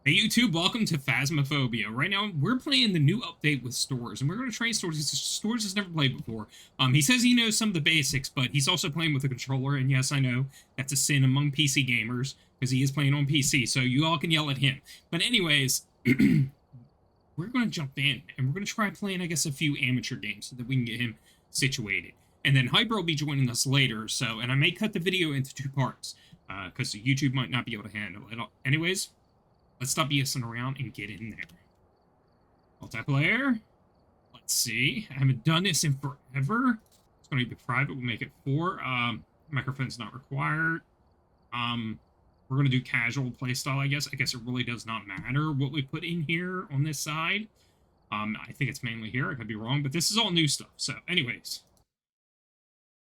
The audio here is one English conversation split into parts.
Hey YouTube, welcome to Phasmophobia. Right now, we're playing the new update with Storz, and we're going to train Storz. Storz has never played before. He says he knows some of the basics, but he's also playing with a controller, and yes, I know that's a sin among PC gamers, because he is playing on PC, so you all can yell at him. But anyways, we're going to jump in, and we're going to try playing, I guess, a few amateur games so that we can get him situated. And then Hyper will be joining us later, and I may cut the video into two parts, because YouTube might not be able to handle it. Anyways, let's stop BSing around and get in there. Multiplayer. Let's see. I haven't done this in forever. It's going to be private. We'll make it 4. Microphone's not required. We're going to do casual playstyle, I guess. I guess it really does not matter what we put in here on this side. I think it's mainly here. I could be wrong, but this is all new stuff. So, anyways.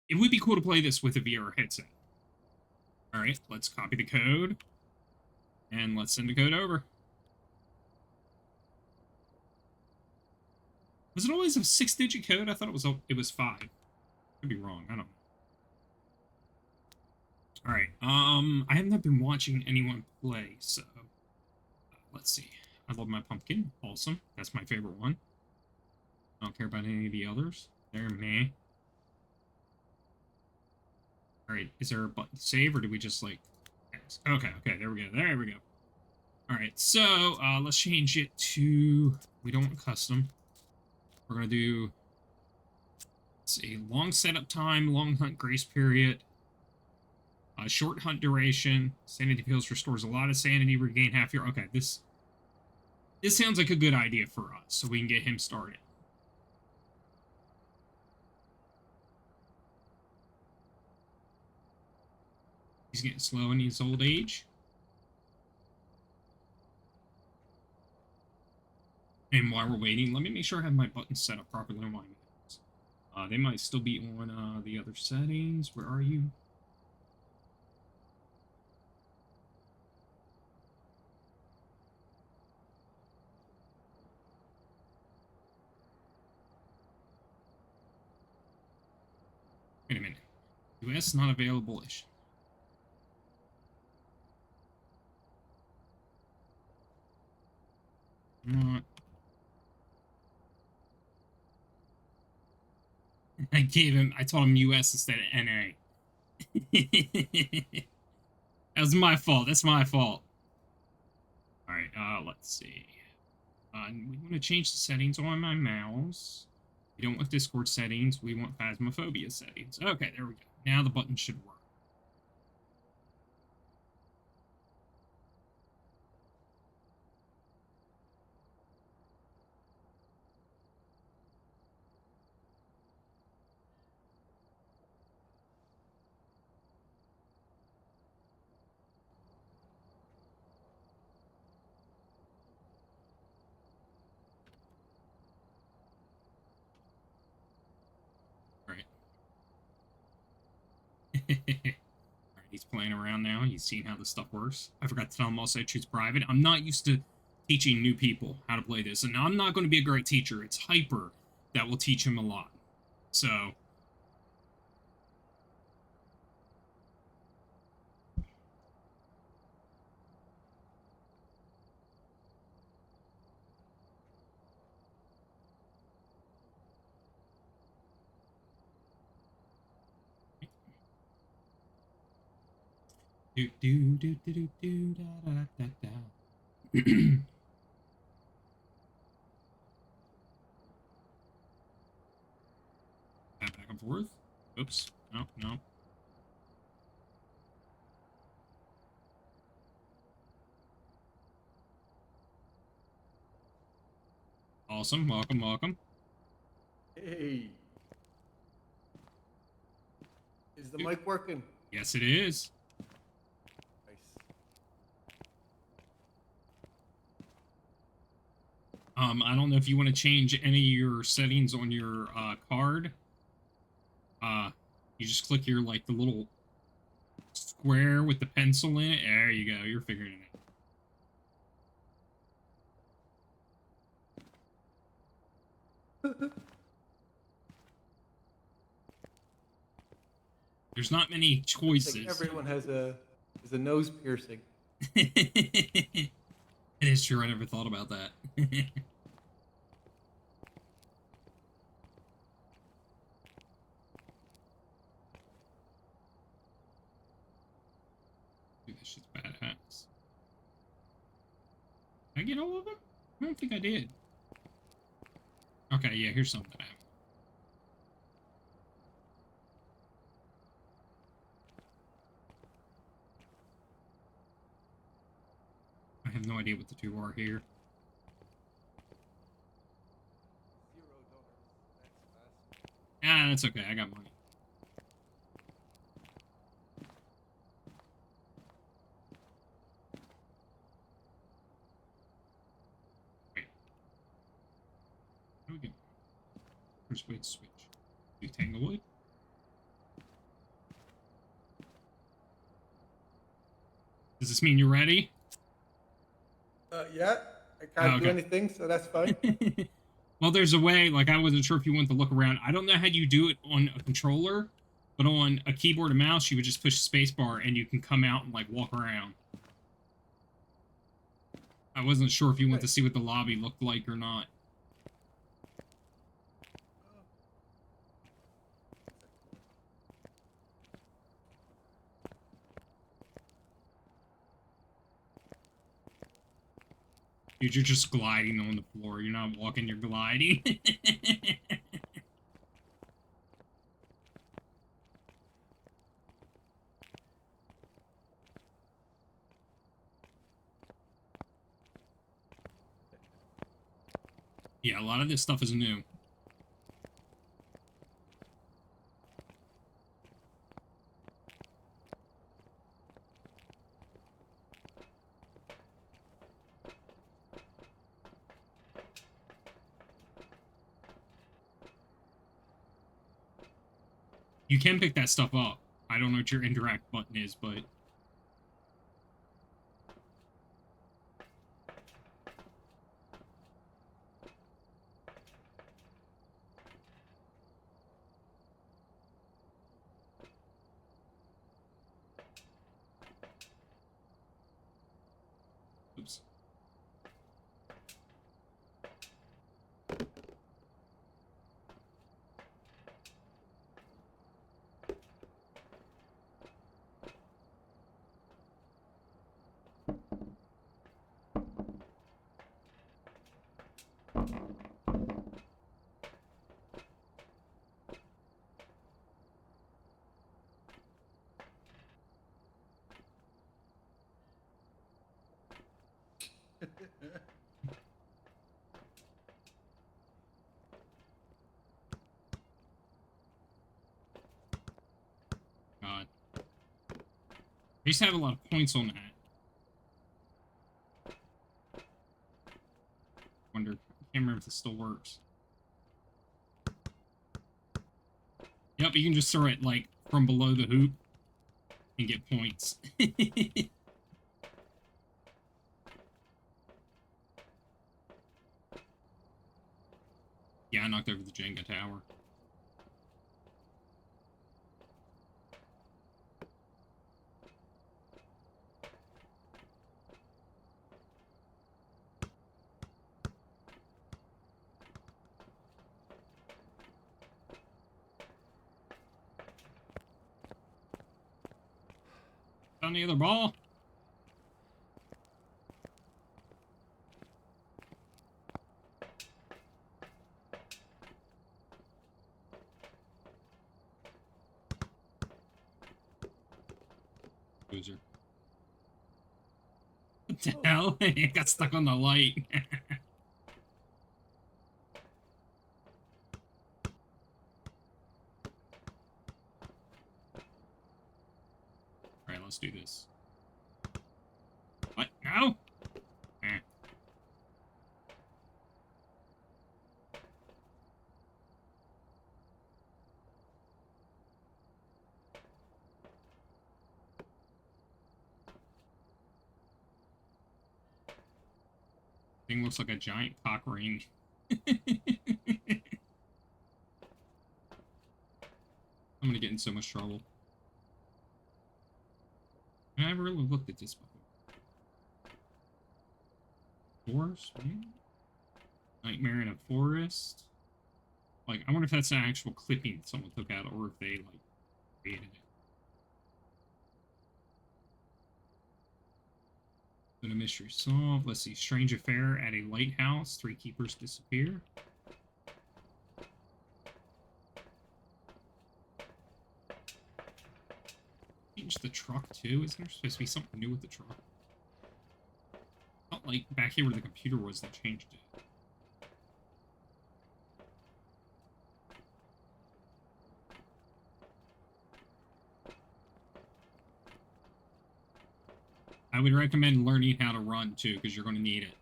It would be cool to play this with a VR headset. Alright, let's copy the code. And let's send the code over. Was it always a 6-digit code? I thought it was 5. Could be wrong. I don't know. All right. I have not been watching anyone play, so let's see. I love my pumpkin. Awesome. That's my favorite one. I don't care about any of the others. They're meh. All right. Is there a button to save, or do we just like? Okay. Okay. There we go. There we go. All right. So let's change it to. We don't want custom. We're gonna do. Let's see. Long setup time. Long hunt grace period. Short hunt duration. Sanity pills restores a lot of sanity. Regain half your. Okay, this sounds like a good idea for us, so we can get him started. He's getting slow in his old age. And while we're waiting, let me make sure I have my buttons set up properly on my mouse. They might still be on the other settings. Where are you? Wait a minute. US not available-ish. Not. I told him US instead of NA. That was my fault. That's my fault. Alright, let's see. We want to change the settings on my mouse. We don't want Discord settings. We want Phasmophobia settings. Okay, there we go. Now the button should work. Alright, he's playing around now. He's seen how this stuff works. I forgot to tell him also choose private. I'm not used to teaching new people how to play this, and I'm not going to be a great teacher. It's Hyper that will teach him a lot. So, do do do do do do da da da da. Back and forth. Oops. No, no. Awesome. Welcome, welcome. Hey. Is the mic working? Yes, it is. Nice. I don't know if you want to change any of your settings on your card. You just click your the little square with the pencil in it. There you go. You're figuring it out. There's not many choices. Like everyone has a nose piercing. It is true. I never thought about that. Dude, this shit's badass. Did I get all of them? I don't think I did. Okay, yeah, here's something I have. I have no idea what the two are here. $0. Ah, that's okay. I got money. Wait. How do we get? First way to switch. Do Tanglewood? Does this mean you're ready? Yeah, I can't do anything, so that's fine. Well, there's a way, like, I wasn't sure if you wanted to look around. I don't know how you do it on a controller, but on a keyboard and mouse, you would just push spacebar and you can come out and, like, walk around. I wasn't sure if you wanted to see what the lobby looked like or not. Dude, you're just gliding on the floor. You're not walking, you're gliding. Yeah, a lot of this stuff is new. You can pick that stuff up. I don't know what your interact button is, but... Oops. God. I used to have a lot of points on that. Wonder, I can't remember if this still works. Yep, you can just throw it, like, from below the hoop and get points. Yeah, I knocked over the Jenga tower. Found the other ball. Loser. What the hell? It got stuck on the light. Alright, let's do this. What? No? Eh. Thing looks like a giant cock ring. I'm gonna get in so much trouble. I never really looked at this before. Forest, maybe? Nightmare in a forest. Like, I wonder if that's an actual clipping someone took out, or if they, like, created it. Been a mystery solved. Let's see. Strange affair at a lighthouse. 3 keepers disappear. Change the truck, too. Isn't there supposed to be something new with the truck? Not like back here where the computer was, they changed it. I would recommend learning how to run, too, because you're going to need it.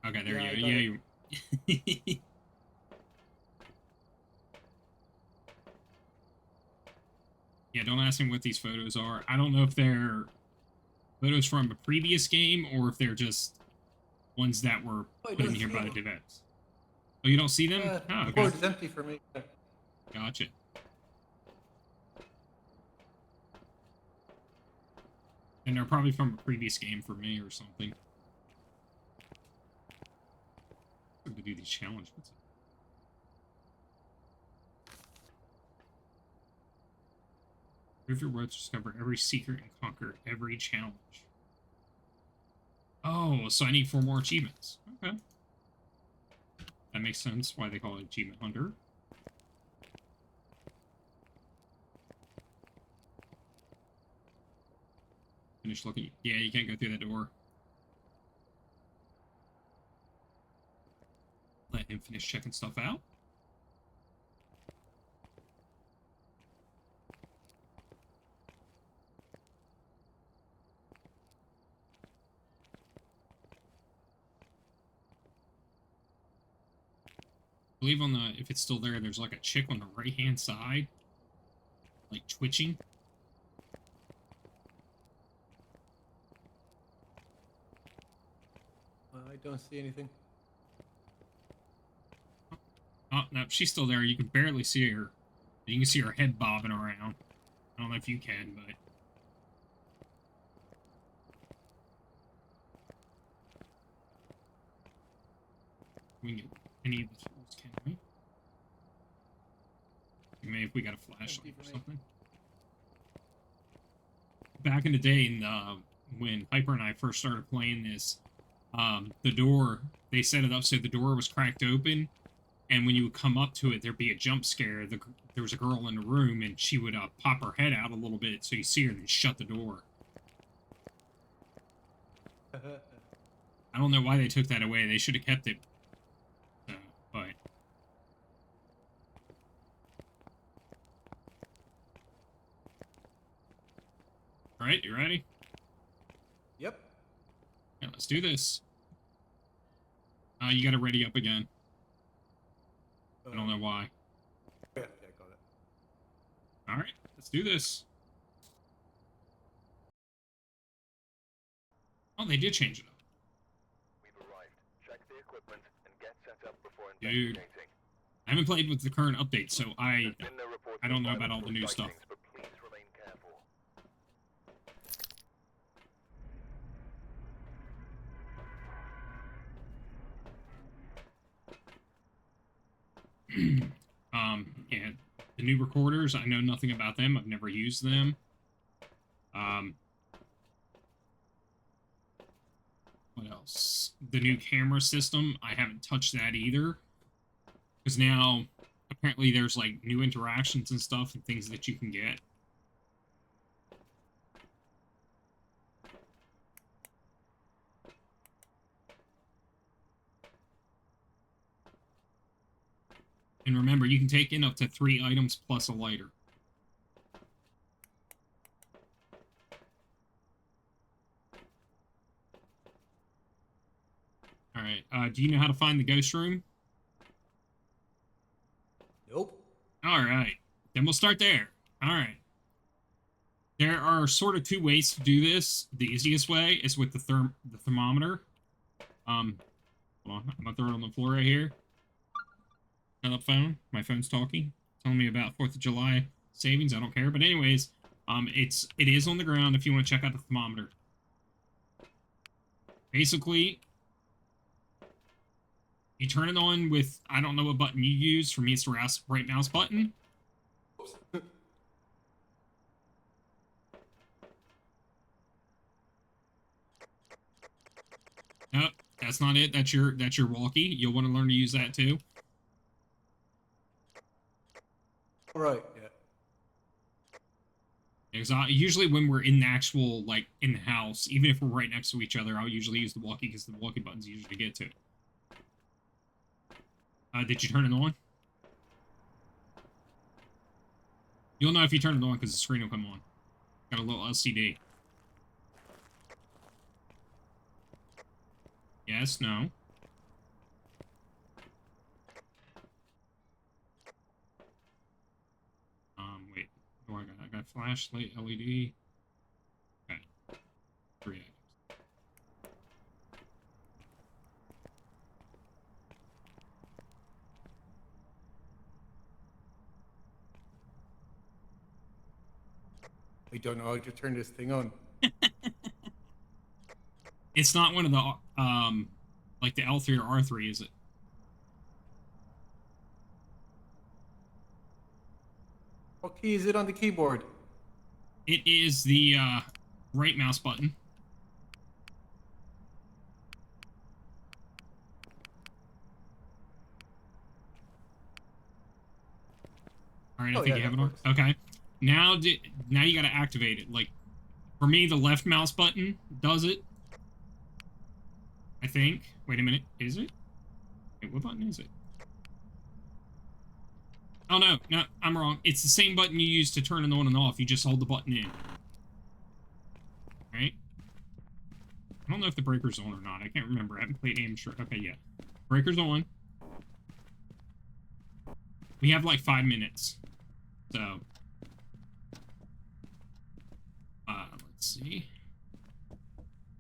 Okay, there you go. Yeah, you... Yeah, don't ask me what these photos are. I don't know if they're photos from a previous game or if they're just ones that were put in here by the devs. Oh, you don't see them? Oh, The okay. board is empty for me. Gotcha. And they're probably from a previous game for me or something. I'm to do these challenges. Prove your worth, discover every secret, and conquer every challenge. Oh, so I need 4 more achievements. Okay. That makes sense why they call it Achievement Hunter. Finish looking. Yeah, you can't go through that door. Let him finish checking stuff out. I believe on the, if it's still there, there's like a chick on the right-hand side. Like twitching. I don't see anything. Oh, no, she's still there. You can barely see her. You can see her head bobbing around. I don't know if you can, but... We can get any of the tools, can we? Maybe if we got a flashlight or something. Back in the day, when Hyper and I first started playing this, the door, they set it up so the door was cracked open, and when you would come up to it, there'd be a jump scare. There was a girl in the room, and she would pop her head out a little bit, so you see her, and then shut the door. I don't know why they took that away. They should have kept it. But... Alright, you ready? Yep. Yeah, let's do this. You gotta ready up again. I don't know why. Yeah, I got it. Alright, let's do this. Oh, they did change it up. We've arrived. Check the equipment and get set up before Dude, investigating. I haven't played with the current update, so I don't know about all the new stuff. But please remain careful. Yeah, the new recorders, I know nothing about them. I've never used them. What else? The new camera system, I haven't touched that either. Because now, apparently there's, like, new interactions and stuff and things that you can get. And remember, you can take in up to 3 items plus a lighter. Alright, do you know how to find the ghost room? Nope. Alright, then we'll start there. Alright. There are sort of 2 ways to do this. The easiest way is with the thermometer. Hold on, I'm gonna throw it on the floor right here. Shut up, phone. My phone's talking. Telling me about 4th of July savings. I don't care. But anyways, it is on the ground if you want to check out the thermometer. Basically, you turn it on with, I don't know what button you use. For me, it's the right mouse button. Nope, that's not it. That's your walkie. You'll want to learn to use that too. All right. Yeah. Because usually when we're in the actual, like, in the house, even if we're right next to each other, I'll usually use the walkie because the walkie button's usually get to it. Did you turn it on? You'll know if you turn it on because the screen will come on. Got a little LCD. Yes, no. Wait. What do I got? I got flashlight, LED. Okay. 3 items. We don't know how to turn this thing on. It's not one of the, like the L3 or R3, is it? What key is it on the keyboard? It is the, right mouse button. Alright, I think you have it on. Okay. Now you gotta activate it. Like, for me, the left mouse button does it. I think. Wait a minute. Is it? Wait, what button is it? Oh, no. No, I'm wrong. It's the same button you use to turn it on and off. You just hold the button in. Right? I don't know if the breaker's on or not. I can't remember. I haven't played amateur. Okay, yeah. Breaker's on. We have like 5 minutes. So. Let's see.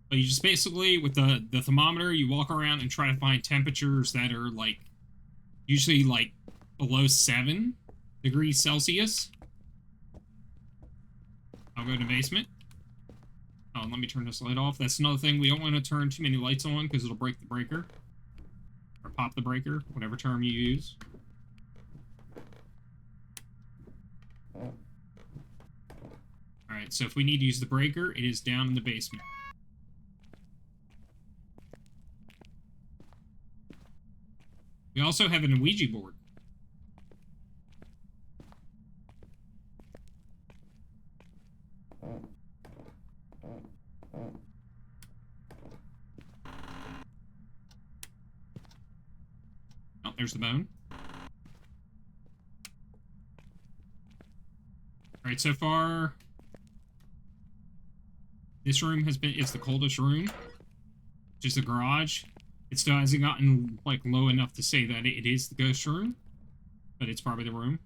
But you just basically, with the thermometer, you walk around and try to find temperatures that are, like, usually, like, below 7 degrees Celsius. I'll go to basement. Oh, let me turn this light off. That's another thing. We don't want to turn too many lights on because it'll break the breaker. Or pop the breaker, whatever term you use. Alright, so if we need to use the breaker, it is down in the basement. We also have an Ouija board. Oh, there's the bone. Alright, so far, this room is the coldest room, which is the garage. It still hasn't gotten, like, low enough to say that it is the ghost room, but it's probably the room.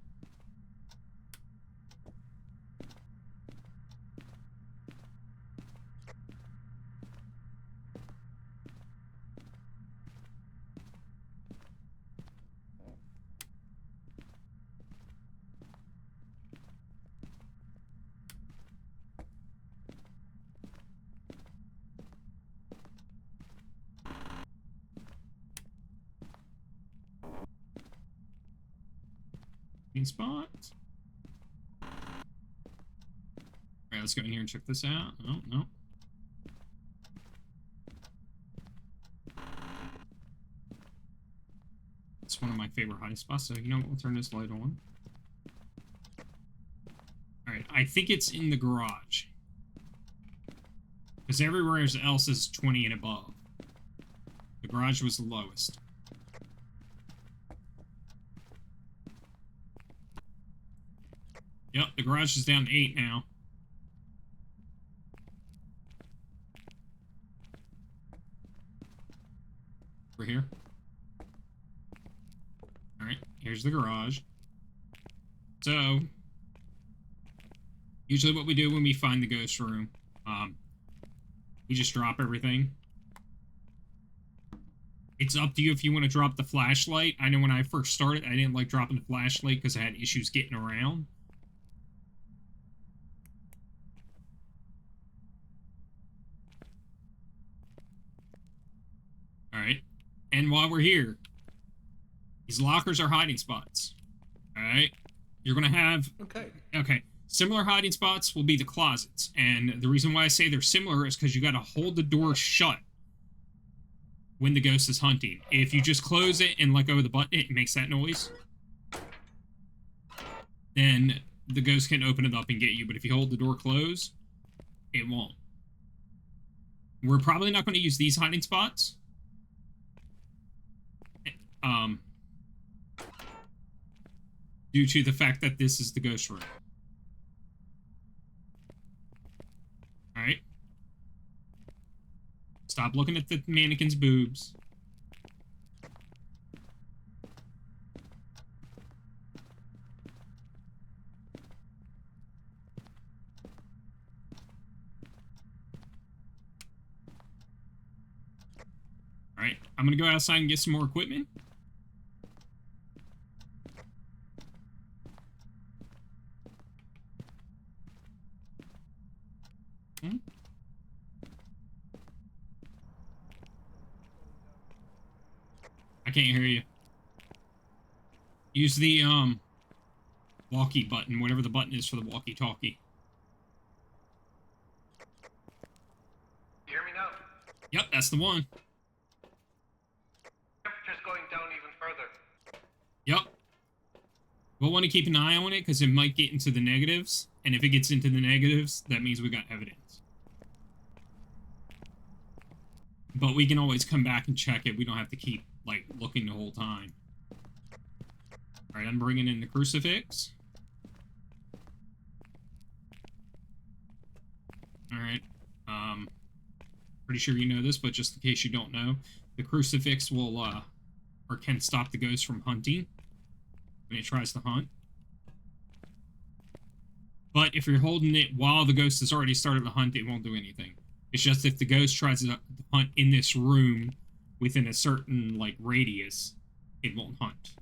Green spot. Alright, let's go in here and check this out. Oh, no. It's one of my favorite hiding spots, so you know what, we'll turn this light on. Alright, I think it's in the garage. Because everywhere else is 20 and above. The garage was the lowest. Yep, the garage is down to 8 now. Over here. Alright, here's the garage. So, usually what we do when we find the ghost room, we just drop everything. It's up to you if you want to drop the flashlight. I know when I first started, I didn't like dropping the flashlight because I had issues getting around. And while we're here, these lockers are hiding spots. Alright? You're gonna have... Okay. Okay. Similar hiding spots will be the closets. And the reason why I say they're similar is because you gotta hold the door shut when the ghost is hunting. If you just close it and let go of the button, it makes that noise. Then the ghost can open it up and get you. But if you hold the door closed, it won't. We're probably not going to use these hiding spots. Due to the fact that this is the ghost room. Alright. Stop looking at the mannequin's boobs. Alright, I'm gonna go outside and get some more equipment. I can't hear you. Use the, walkie button, whatever the button is for the walkie-talkie. You hear me now? Yep, that's the one. Temperature's going down even further. Yep. We'll want to keep an eye on it, because it might get into the negatives. And if it gets into the negatives, that means we got evidence. But we can always come back and check it. We don't have to keep, like, looking the whole time. Alright, I'm bringing in the crucifix. Alright. Pretty sure you know this, but just in case you don't know, the crucifix will, or can stop the ghost from hunting when it tries to hunt. But if you're holding it while the ghost has already started to hunt, it won't do anything. It's just if the ghost tries to hunt in this room within a certain, like, radius, it won't hunt.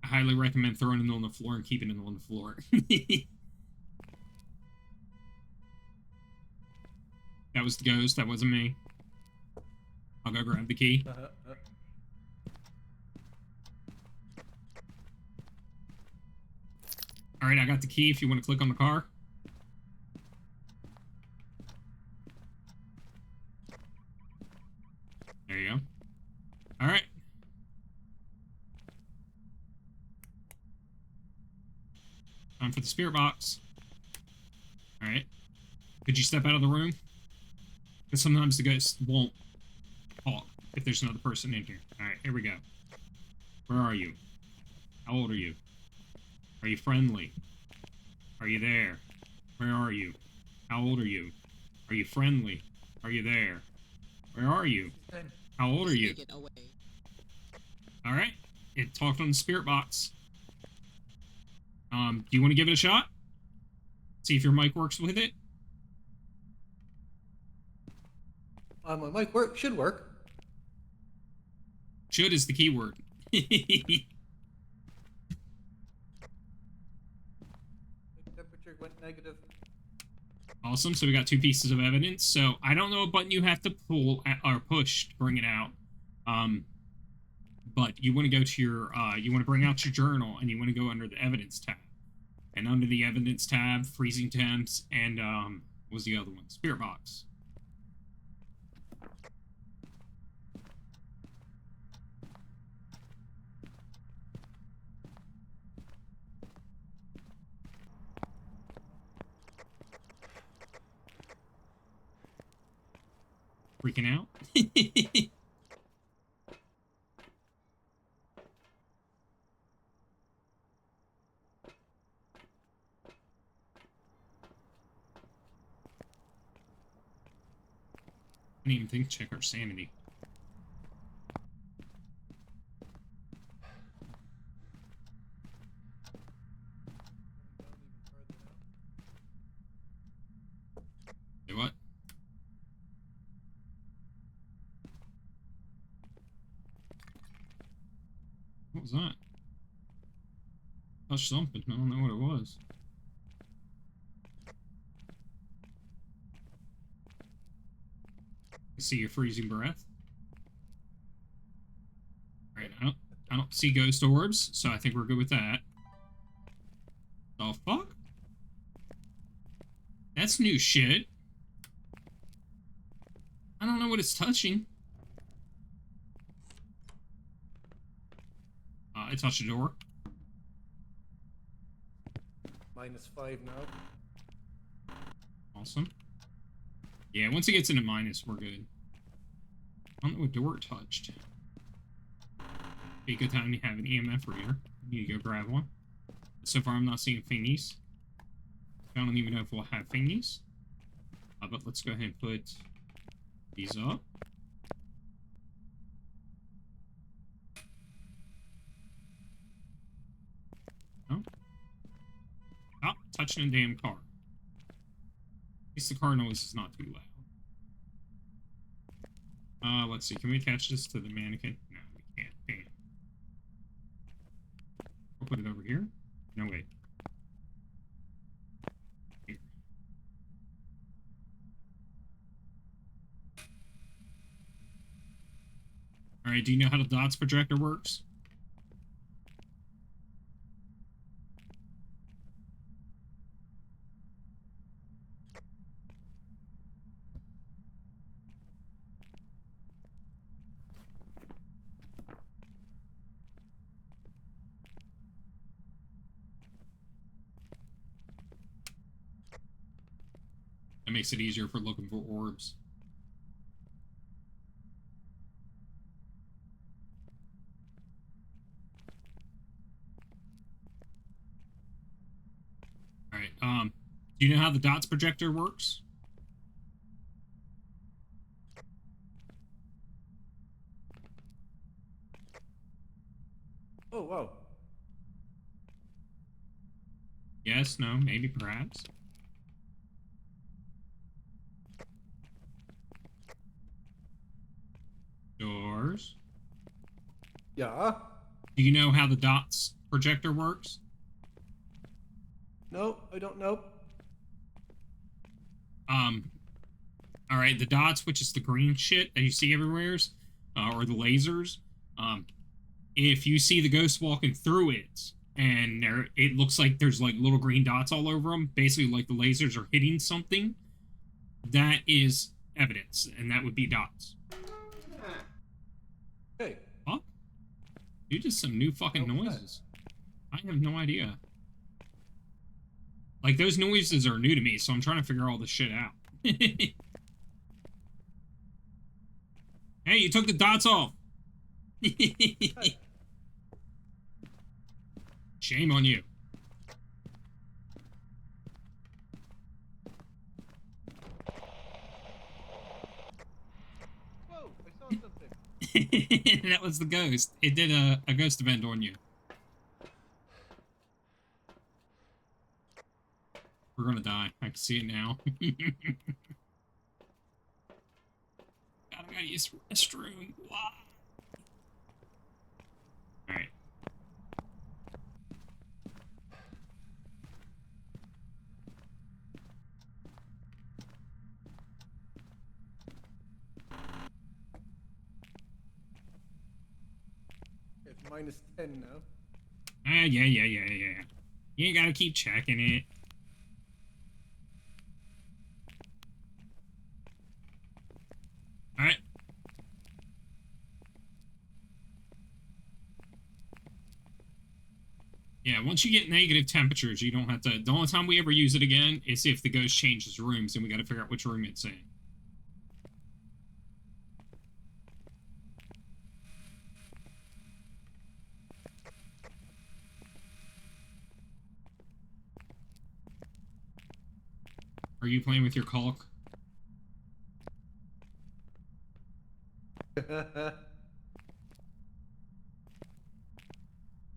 I highly recommend throwing it on the floor and keeping it on the floor. That was the ghost. That wasn't me. I'll go grab the key. Alright, I got the key if you want to click on the car. There you go. Alright. Time for the spirit box. Alright. Could you step out of the room? Because sometimes the ghost won't talk if there's another person in here. Alright, here we go. Where are you? How old are you? Are you friendly? Are you there? Where are you? How old are you? Are you friendly? Are you there? Where are you? How old are you? Alright. It talked on the spirit box. Do you want to give it a shot? See if your mic works with it? My mic should work. Should is the key word. Temperature went negative. Awesome, so we got 2 pieces of evidence. So, I don't know what button you have to pull or push to bring it out. But you want to go to your, you want to bring out your journal, and you want to go under the evidence tab. And under the evidence tab, freezing temps, and, what was the other one? Spirit box. Freaking out? I didn't even think to check our sanity. Say what? What was that? Touched something. I don't know what it was. I see your freezing breath. Alright, I don't see ghost orbs, so I think we're good with that. The fuck? That's new shit. I don't know what it's touching. I touched the door. -5 now. Awesome. Yeah, once it gets into minus, we're good. I don't know what door it touched. Be a good time to have an EMF reader. I need to go grab one. So far, I'm not seeing thingies. I don't even know if we'll have thingies. But let's go ahead and put these up. Oh. Oh, touching a damn car. At least the car noise is not too loud. Let's see. Can we attach this to the mannequin? No, we can't. Damn. I'll put it over here. No, wait. Here. Alright, do you know how the dots projector works? That makes it easier for looking for orbs. Alright, do you know how the dots projector works? Oh, wow. Yes, no, maybe, perhaps. Doors. Yeah. Do you know how the dots projector works? No, I don't know. Alright, the dots, which is the green shit that you see everywhere, or the lasers, if you see the ghost walking through it, and it looks like there's like little green dots all over them, basically like the lasers are hitting something, that is evidence, and that would be dots. Hey. Fuck? Dude, just some new fucking noises. I have no idea. Like, those noises are new to me, so I'm trying to figure all this shit out. Hey, you took the dots off! Hey. Shame on you. Whoa, I saw something. That was the ghost. It did a ghost event on you. We're gonna die. I can see it now. God, I gotta use the restroom. Why? Alright. It's -10 now. Yeah. You ain't gotta keep checking it. Alright. Yeah, once you get negative temperatures, you don't have to... The only time we ever use it again is if the ghost changes rooms, and we gotta figure out which room it's in. Are you playing with your caulk?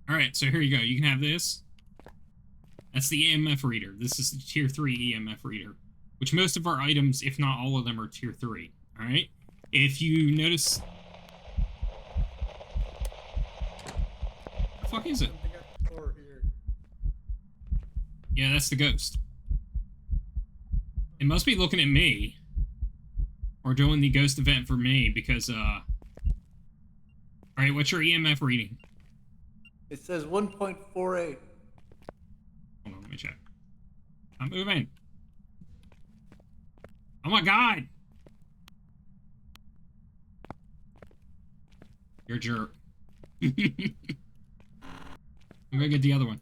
Alright, so here you go. You can have this. That's the EMF reader. This is the tier 3 EMF reader. Which most of our items, if not all of them, are tier 3. Alright? If you notice... What the fuck is it? Something at the door here. Yeah, that's the ghost. It must be looking at me. or doing the ghost event for me because, Alright, what's your EMF reading? It says 1.48. Hold on, let me check. I'm moving. Oh my god! You're a jerk. I'm gonna get the other one.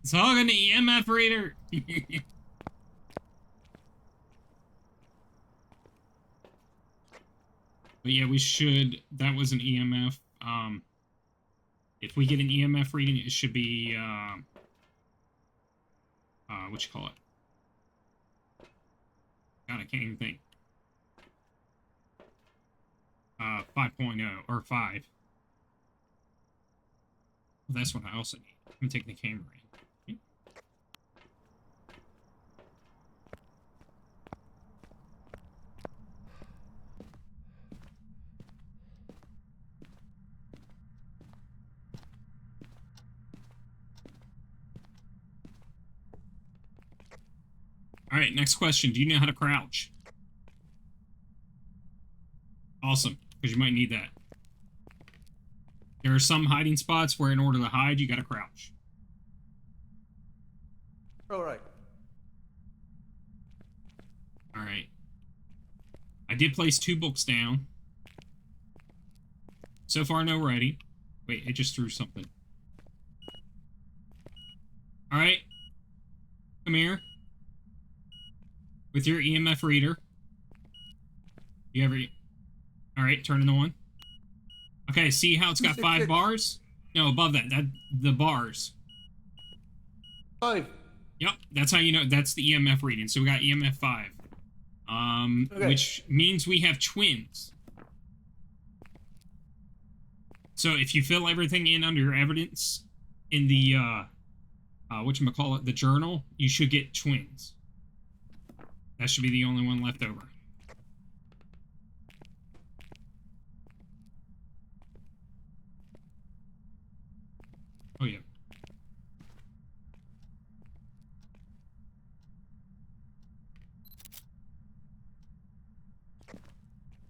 It's hogging the EMF reader! But yeah, we should... That was an EMF. If we get an EMF reading, it should be, what you call it? God, I can't even think. 5.0, or 5. Well, that's what I also need. Let me take the camera in. Okay. Alright, next question. Do you know how to crouch? Awesome, because you might need that. There are some hiding spots where in order to hide, you gotta crouch. All right. Alright. I did place 2 books down. So far, no ready. Wait, it just threw something. Alright. Come here. With your EMF reader. You ever... Alright, turn it on. Okay, see how it's got 5 bars? No, above that. The bars. 5. Yep, that's how you know. That's the EMF reading. So we got EMF 5. Okay. Which means we have twins. So if you fill everything in under your evidence in the, whatchamacallit, the journal, you should get twins. That should be the only one left over. Oh, yeah.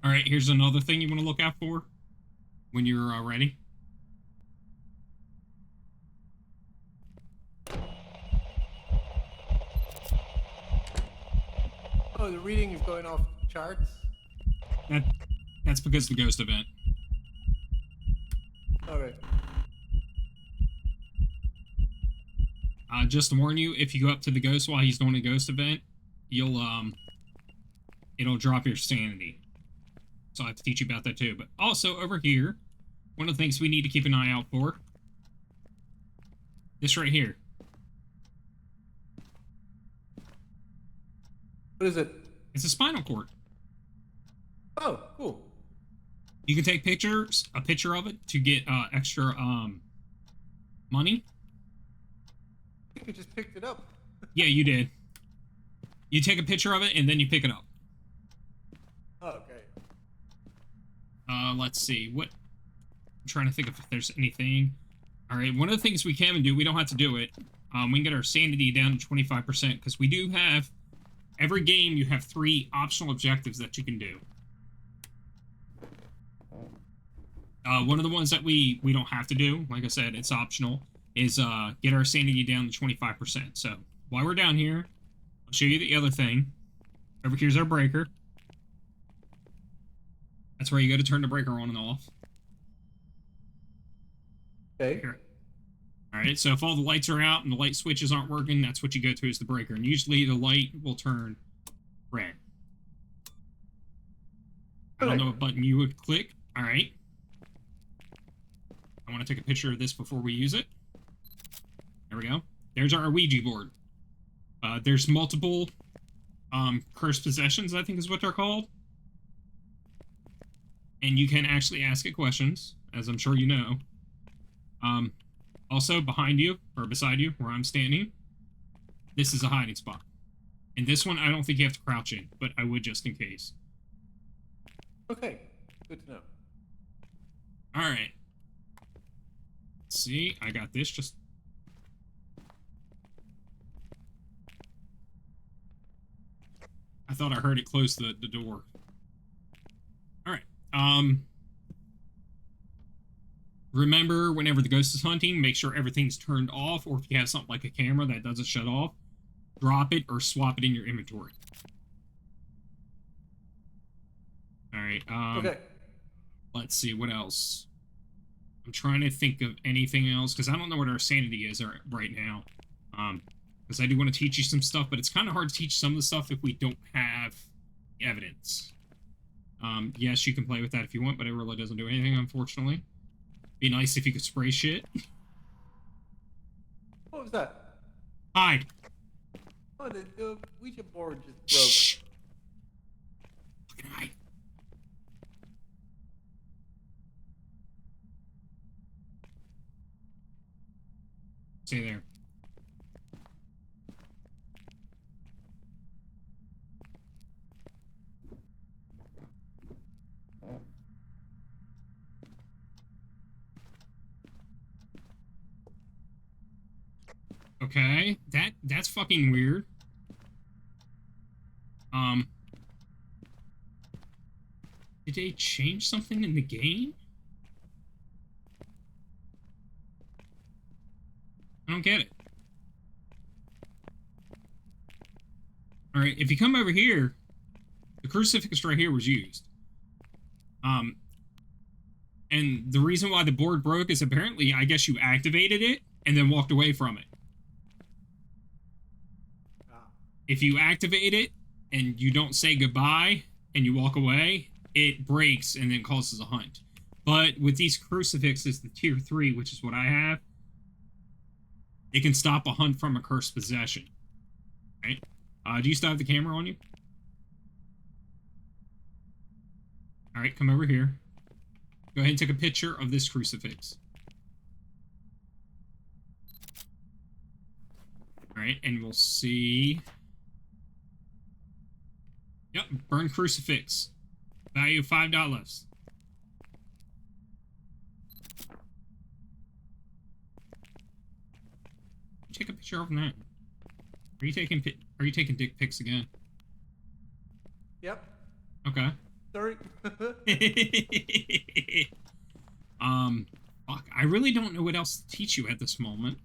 Alright, here's another thing you want to look out for when you're ready. Oh, the reading is going off charts. That's because of the ghost event. All right. Just to warn you, if you go up to the ghost while he's doing a ghost event, you'll, it'll drop your sanity. So I have to teach you about that too. But also, over here, one of the things we need to keep an eye out for, this right here. What is it? It's a spinal cord. Oh, cool. You can take pictures, a picture of it, to get, extra, money. I think you just picked it up. Yeah, you did. You take a picture of it, and then you pick it up. Oh, okay. Let's see. What... I'm trying to think if there's anything. Alright, one of the things we can do, we don't have to do it. We can get our sanity down to 25%, because we do have... Every game, you have 3 optional objectives that you can do. One of the ones that we don't have to do, like I said, it's optional, is get our sanity down to 25%. So, while we're down here, I'll show you the other thing. Over here's our breaker. That's where you go to turn the breaker on and off. Okay. Here. Alright, so if all the lights are out and the light switches aren't working, that's what you go to is the breaker. And usually the light will turn red. I don't know what button you would click. Alright. I want to take a picture of this before we use it. There we go. There's our Ouija board. There's multiple cursed possessions, I think is what they're called. And you can actually ask it questions, as I'm sure you know. Also, behind you, or beside you, where I'm standing, this is a hiding spot. And this one, I don't think you have to crouch in, but I would just in case. Okay. Good to know. Alright. Let's see, I got this, just... thought I heard it close the door. Alright. Remember, whenever the ghost is hunting, make sure everything's turned off, or if you have something like a camera that doesn't shut off, drop it or swap it in your inventory. Alright, Okay. let's see, what else? I'm trying to think of anything else, because I don't know what our sanity is right now. Because I do want to teach you some stuff, but it's kind of hard to teach some of the stuff if we don't have evidence. Yes, you can play with that if you want, but it really doesn't do anything, unfortunately. Be nice if you could spray shit. What was that? Hide. Oh, the Ouija board just broke. Shh. Fucking hide. Stay there. Okay, that's fucking weird. Did they change something in the game? I don't get it. Alright, if you come over here, the crucifix right here was used. And the reason why the board broke is apparently, I guess you activated it and then walked away from it. If you activate it and you don't say goodbye and you walk away, it breaks and then causes a hunt. But with these crucifixes, the tier 3, which is what I have, it can stop a hunt from a cursed possession. Right? Do you still have the camera on you? Alright, come over here. Go ahead and take a picture of this crucifix. Alright, and we'll see... Yep, burn crucifix. Value $5. Take a picture of that. Are you taking dick pics again? Yep. Okay. Sorry. Fuck, I really don't know what else to teach you at this moment.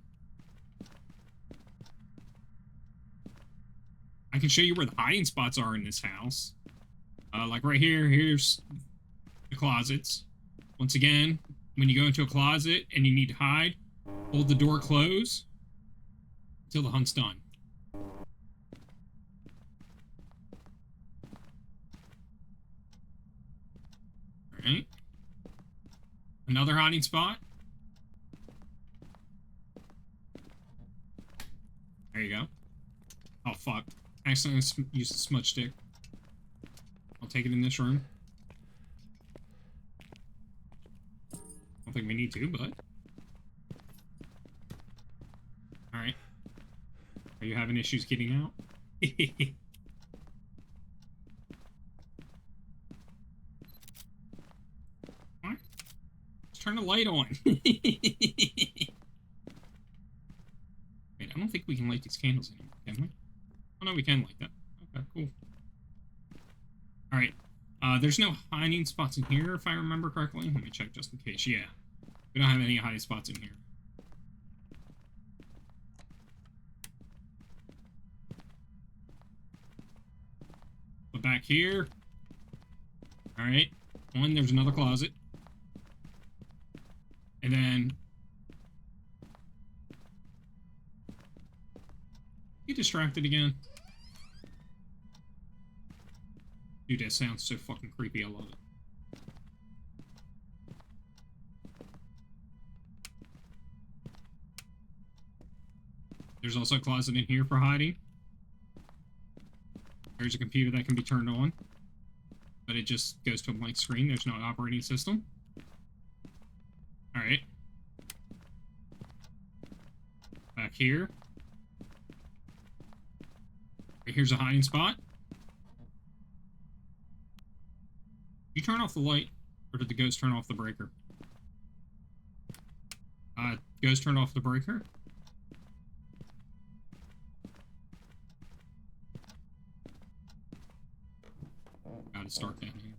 I can show you where the hiding spots are in this house. Like right here, here's the closets. Once again, when you go into a closet and you need to hide, hold the door closed until the hunt's done. Alright. Another hiding spot. There you go. Oh, fuck. Accidentally used the smudge stick. I'll take it in this room. Don't think we need to, but... Alright. Are you having issues getting out? Alright. Let's turn the light on. Wait, I don't think we can light these candles anymore, can we? Oh, no, we can light that. Okay, cool. Alright. There's no hiding spots in here, if I remember correctly. Let me check just in case. Yeah. We don't have any hiding spots in here. But back here... Alright. One, there's another closet. And then... You distracted again? Dude, that sounds so fucking creepy. I love it. There's also a closet in here for hiding. There's a computer that can be turned on, but it just goes to a blank screen. There's no operating system. Alright. Back here. Here's a hiding spot. Did you turn off the light, or did the ghost turn off the breaker? Ghost turned off the breaker. it's dark down here.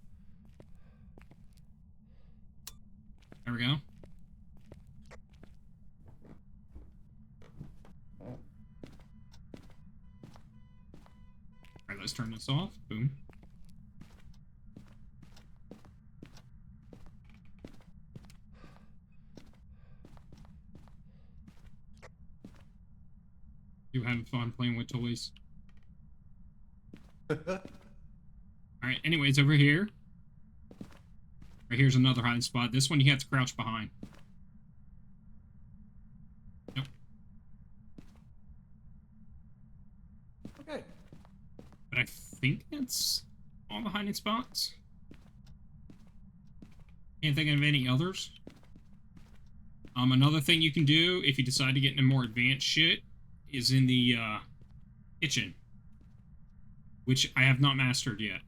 There we go. Alright, let's turn this off. Boom. You having fun playing with toys? Alright, anyways, over here. Right here's another hiding spot. This one you have to crouch behind. Yep. Okay. But I think that's all the hiding spots. Can't think of any others. Another thing you can do if you decide to get into more advanced shit is in the kitchen, which I have not mastered yet.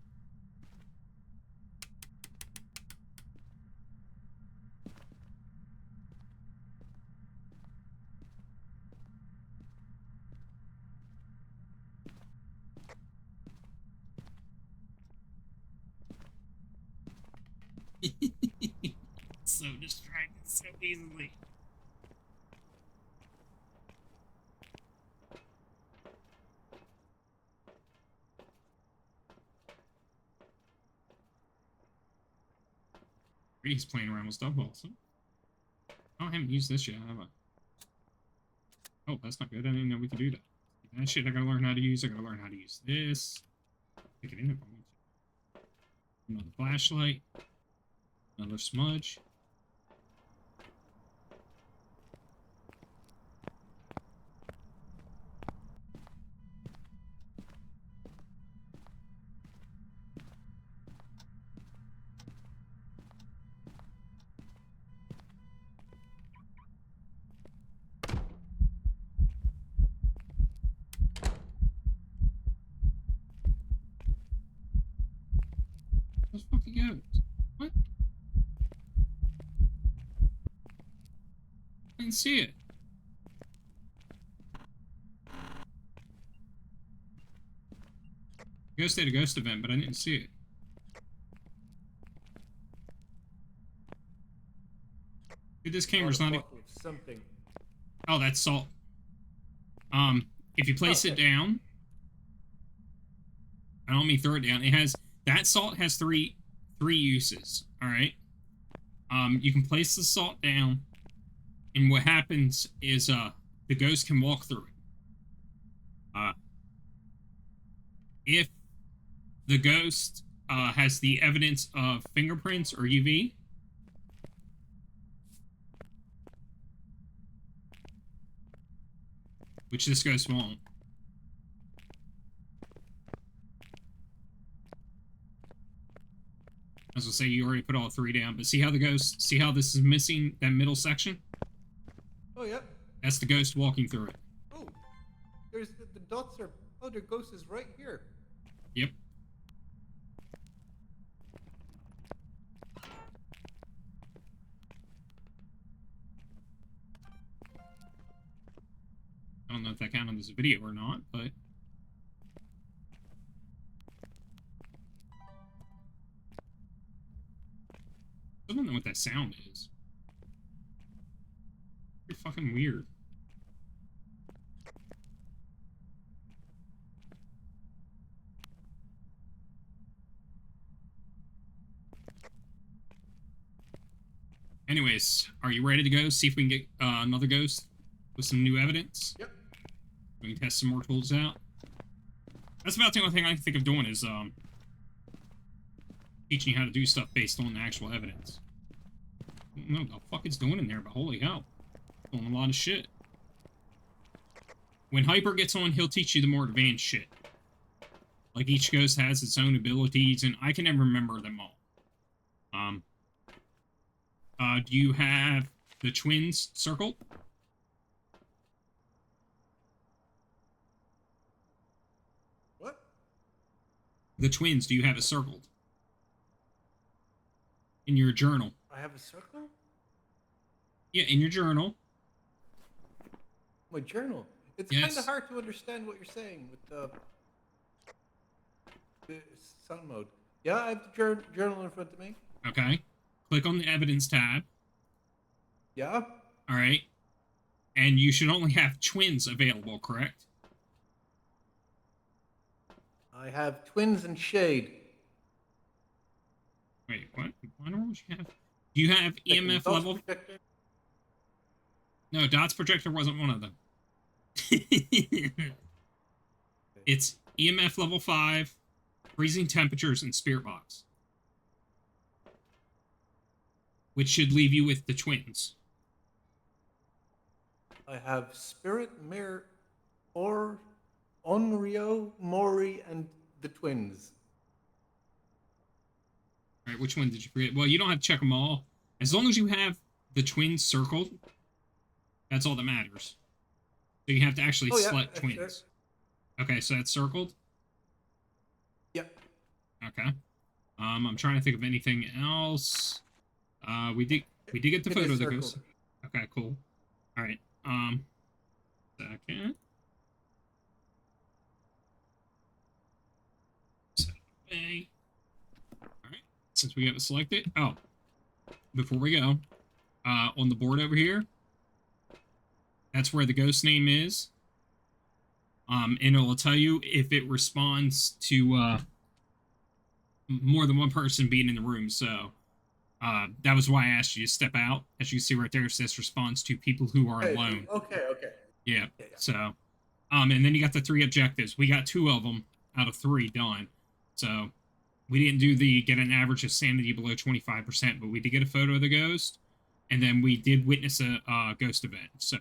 So distracted so easily. He's playing around with stuff also. I haven't used this yet, have I? Oh, that's not good. I didn't know we could do that. That shit I gotta learn how to use. I gotta learn how to use this. Pick it in if I want to. Another flashlight. Another smudge. Those fucking goats. What? I didn't see it. Ghost at a ghost event, but I didn't see it. Dude, this camera's not. Something. Oh, that's salt. If you place it down, I don't mean throw it down. It has that salt has three uses. All right. You can place the salt down, and what happens is the ghost can walk through it. If the ghost has the evidence of fingerprints or UV, which this ghost won't. As I say, you already put all three down, but see how the ghost, see how this is missing that middle section? Oh, yep. That's the ghost walking through it. Oh, there's the dots are. Oh, their ghost is right here. Yep. I don't know if that counted as a video or not, but... I don't know what that sound is. Pretty fucking weird. Anyways, are you ready to go? See if we can get another ghost with some new evidence? Yep. We can test some more tools out. That's about the only thing I can think of doing is teaching you how to do stuff based on the actual evidence. I don't know what the fuck it's doing in there, but holy hell. Doing a lot of shit. When Hyper gets on, he'll teach you the more advanced shit. Like each ghost has its own abilities, and I can never remember them all. Do you have the twins circled? What? The twins, do you have it circled? In your journal. I have a circle? Yeah, in your journal. My journal. It's Yes. kind of hard to understand what you're saying with the sun mode. Yeah, I have the journal in front of me. Okay. Click on the evidence tab. Yeah. All right. And you should only have twins available, correct? I have twins and shade. Wait, what? What would you have? Do you have Checking EMF dots level? projector. No, Dot's projector wasn't one of them. It's EMF level 5, freezing temperatures, and spirit box, which should leave you with the twins. I have spirit, mirror, or Onryo, Mori, and the twins. All right, which one did you create? Well, you don't have to check them all. As long as you have the twins circled, that's all that matters. So you have to actually Oh, yeah, select sure. twins. Okay, so that's circled. Yep. Okay. I'm trying to think of anything else. We did get the It photo is that goes. circled. Okay, cool. All right. Second. Set away. All right. Since we have it selected. Oh, before we go, on the board over here, that's where the ghost name is. And it'll tell you if it responds to more than one person being in the room. So that was why I asked you to step out. As you can see right there, it says responds to people who are alone. Okay. Yeah. Yeah. So, and then you got the 3 objectives. We got 2 of them out of 3 done. So we didn't do the get an average of sanity below 25%, but we did get a photo of the ghost, and then we did witness a ghost event. So,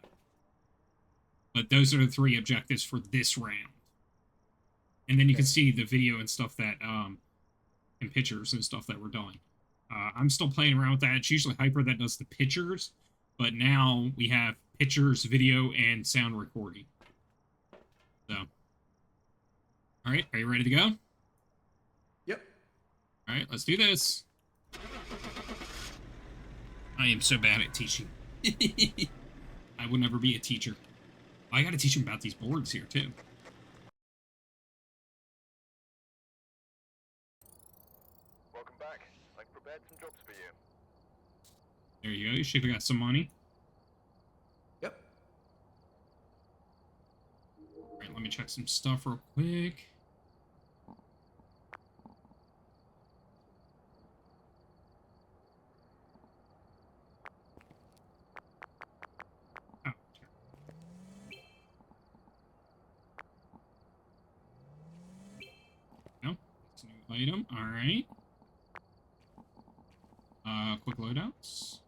but those are the 3 objectives for this round. And then you can see the video and stuff that and pictures and stuff that were done. I'm still playing around with that. It's usually Hyper that does the pictures, but now we have pictures, video, and sound recording. So, all right, are you ready to go? Yep. All right, let's do this. I am so bad at teaching. I will never be a teacher. I gotta teach him about these boards here, too. Welcome back. I've prepared some jobs for you. There you go. You should have got some money. Yep. All right, let me check some stuff real quick. Oh, no, it's a new item. All right. Quick loadouts.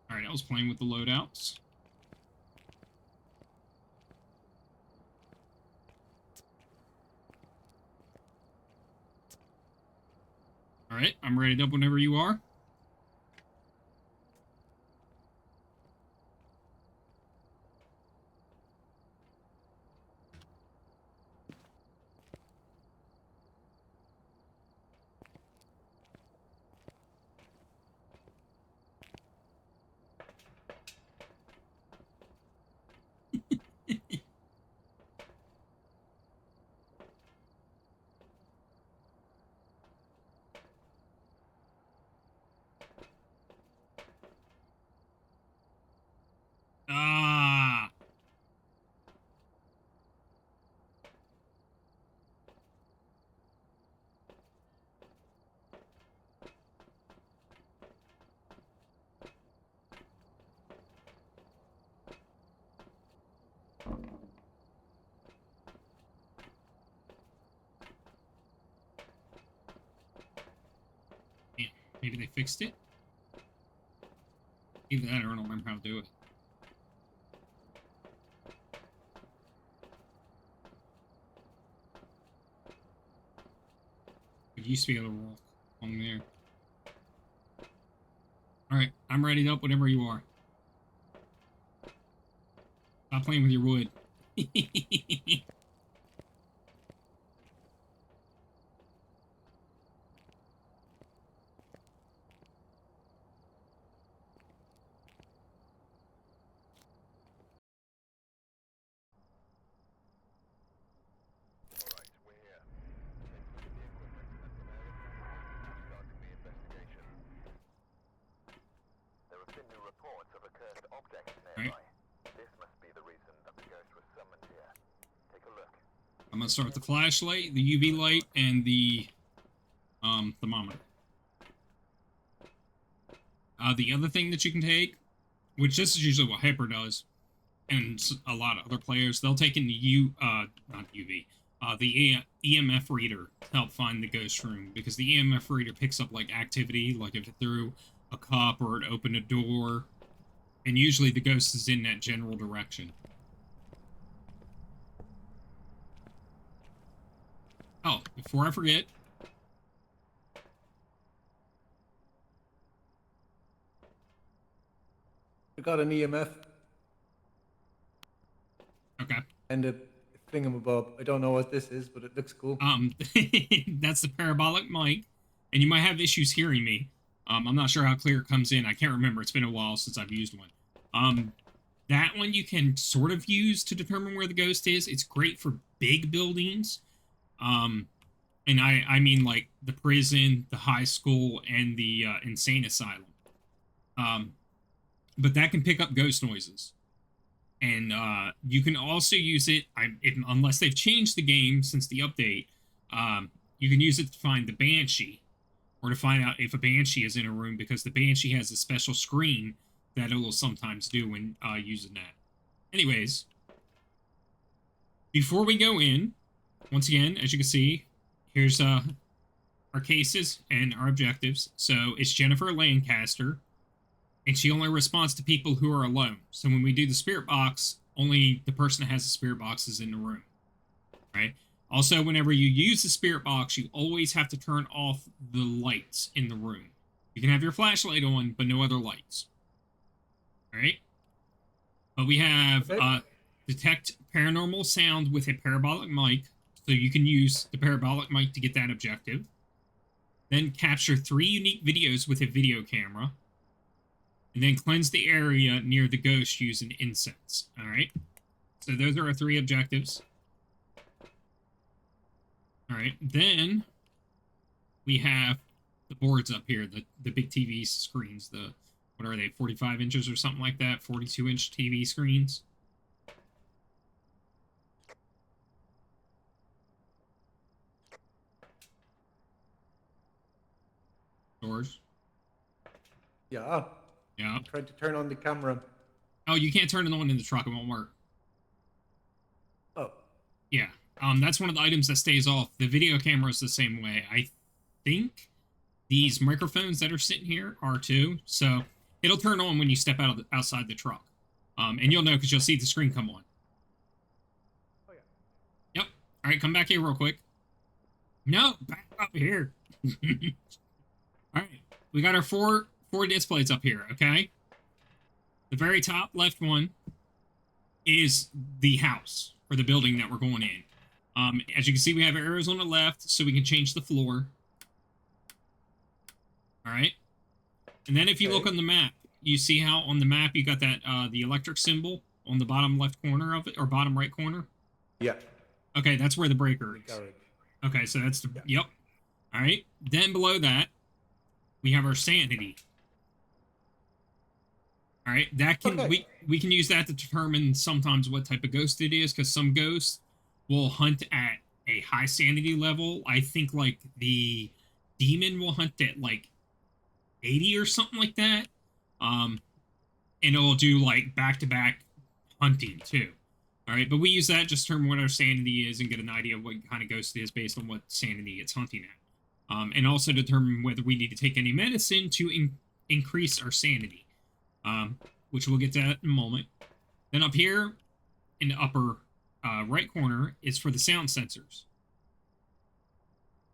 All right, I was playing with the loadouts. All right, I'm ready up whenever you are. Ah. Yeah, maybe they fixed it. Either that or I don't remember how to do it. It used to be able to walk along there. Alright, I'm ready up whenever you are. Stop playing with your wood. I'm gonna start with the flashlight, the UV light, and the thermometer. The other thing that you can take, which this is usually what Hyper does, and a lot of other players, they'll take in the not UV, the EMF reader to help find the ghost room, because the EMF reader picks up like activity, like if it threw a cup or it opened a door, and usually the ghost is in that general direction. Oh, before I forget, I got an EMF okay. and a thingamabob. I don't know what this is, but it looks cool. That's the parabolic mic, and you might have issues hearing me. I'm not sure how clear it comes in. I can't remember. It's been a while since I've used one. That one you can sort of use to determine where the ghost is. It's great for big buildings. And I mean like the prison, the high school, and the insane asylum. But that can pick up ghost noises. And you can also use it, unless they've changed the game since the update, you can use it to find the Banshee, or to find out if a Banshee is in a room, because the Banshee has a special screen that it will sometimes do when using that. Anyways, before we go in, once again, as you can see, here's our cases and our objectives. So it's Jennifer Lancaster, and she only responds to people who are alone. So when we do the spirit box, only the person that has the spirit box is in the room, right? Also, whenever you use the spirit box, you always have to turn off the lights in the room. You can have your flashlight on, but no other lights. All right? But we have detect paranormal sound with a parabolic mic, so you can use the parabolic mic to get that objective. Then capture 3 unique videos with a video camera. And then cleanse the area near the ghost using incense. All right? So those are our 3 objectives. All right, then we have the boards up here, the big TV screens, what are they, 45 inches or something like that, 42-inch TV screens. Storz. Yeah. Yeah. I tried to turn on the camera. Oh, you can't turn it on in the truck, it won't work. Oh. Yeah. That's one of the items that stays off. The video camera is the same way. I think these microphones that are sitting here are too. So it'll turn on when you step outside the truck. And you'll know because you'll see the screen come on. Oh, yeah. Yep. All right, come back here real quick. No, back up here. All right. We got our four displays up here, okay? The very top left one is the house or the building that we're going in. As you can see, we have arrows on the left, so we can change the floor. All right. And then if you look on the map, you see how on the map you got that the electric symbol on the bottom left corner of it, or bottom right corner? Yeah. Okay, that's where the breaker is. Garage. Okay, so that's the... Yep. All right. Then below that, we have our sanity. All right, that can we can use that to determine sometimes what type of ghost it is, because some ghosts will hunt at a high sanity level. I think like the demon will hunt at like 80 or something like that. And it'll do like back-to-back hunting too. All right, but we use that just to determine what our sanity is and get an idea of what kind of ghost it is based on what sanity it's hunting at. And also determine whether we need to take any medicine to increase our sanity. Which we'll get to that in a moment. Then up here in the upper right corner is for the sound sensors.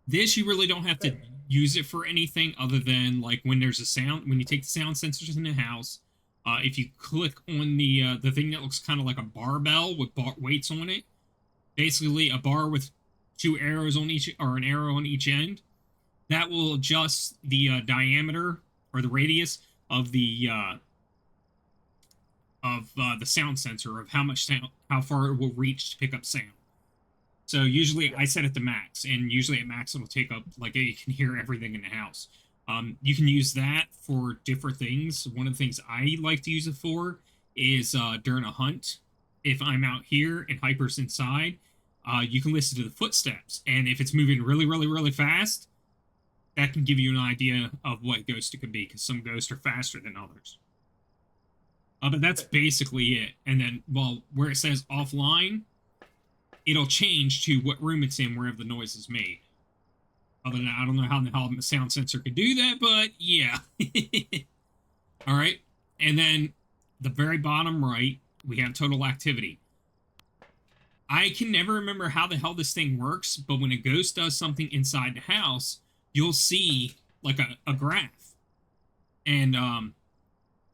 This, you really don't have to use it for anything other than like when there's a sound, when you take the sound sensors in the house, if you click on the thing that looks kind of like a barbell with weights on it, basically a bar with 2 arrows on each, or an arrow on each end, that will adjust the diameter or the radius of the sound sensor, of how much sound, how far it will reach to pick up sound. So usually I set it to max, and usually at max it'll take up, like, you can hear everything in the house. You can use that for different things. One of the things I like to use it for is during a hunt. If I'm out here and Hyper's inside, you can listen to the footsteps, and if it's moving really, really, really fast, that can give you an idea of what ghost it could be, because some ghosts are faster than others. But that's basically it. And then, well, where it says offline, it'll change to what room it's in wherever the noise is made. Other than that, I don't know how the sound sensor could do that, but yeah. All right. And then the very bottom right, we have total activity. I can never remember how the hell this thing works, but when a ghost does something inside the house, you'll see like a graph. And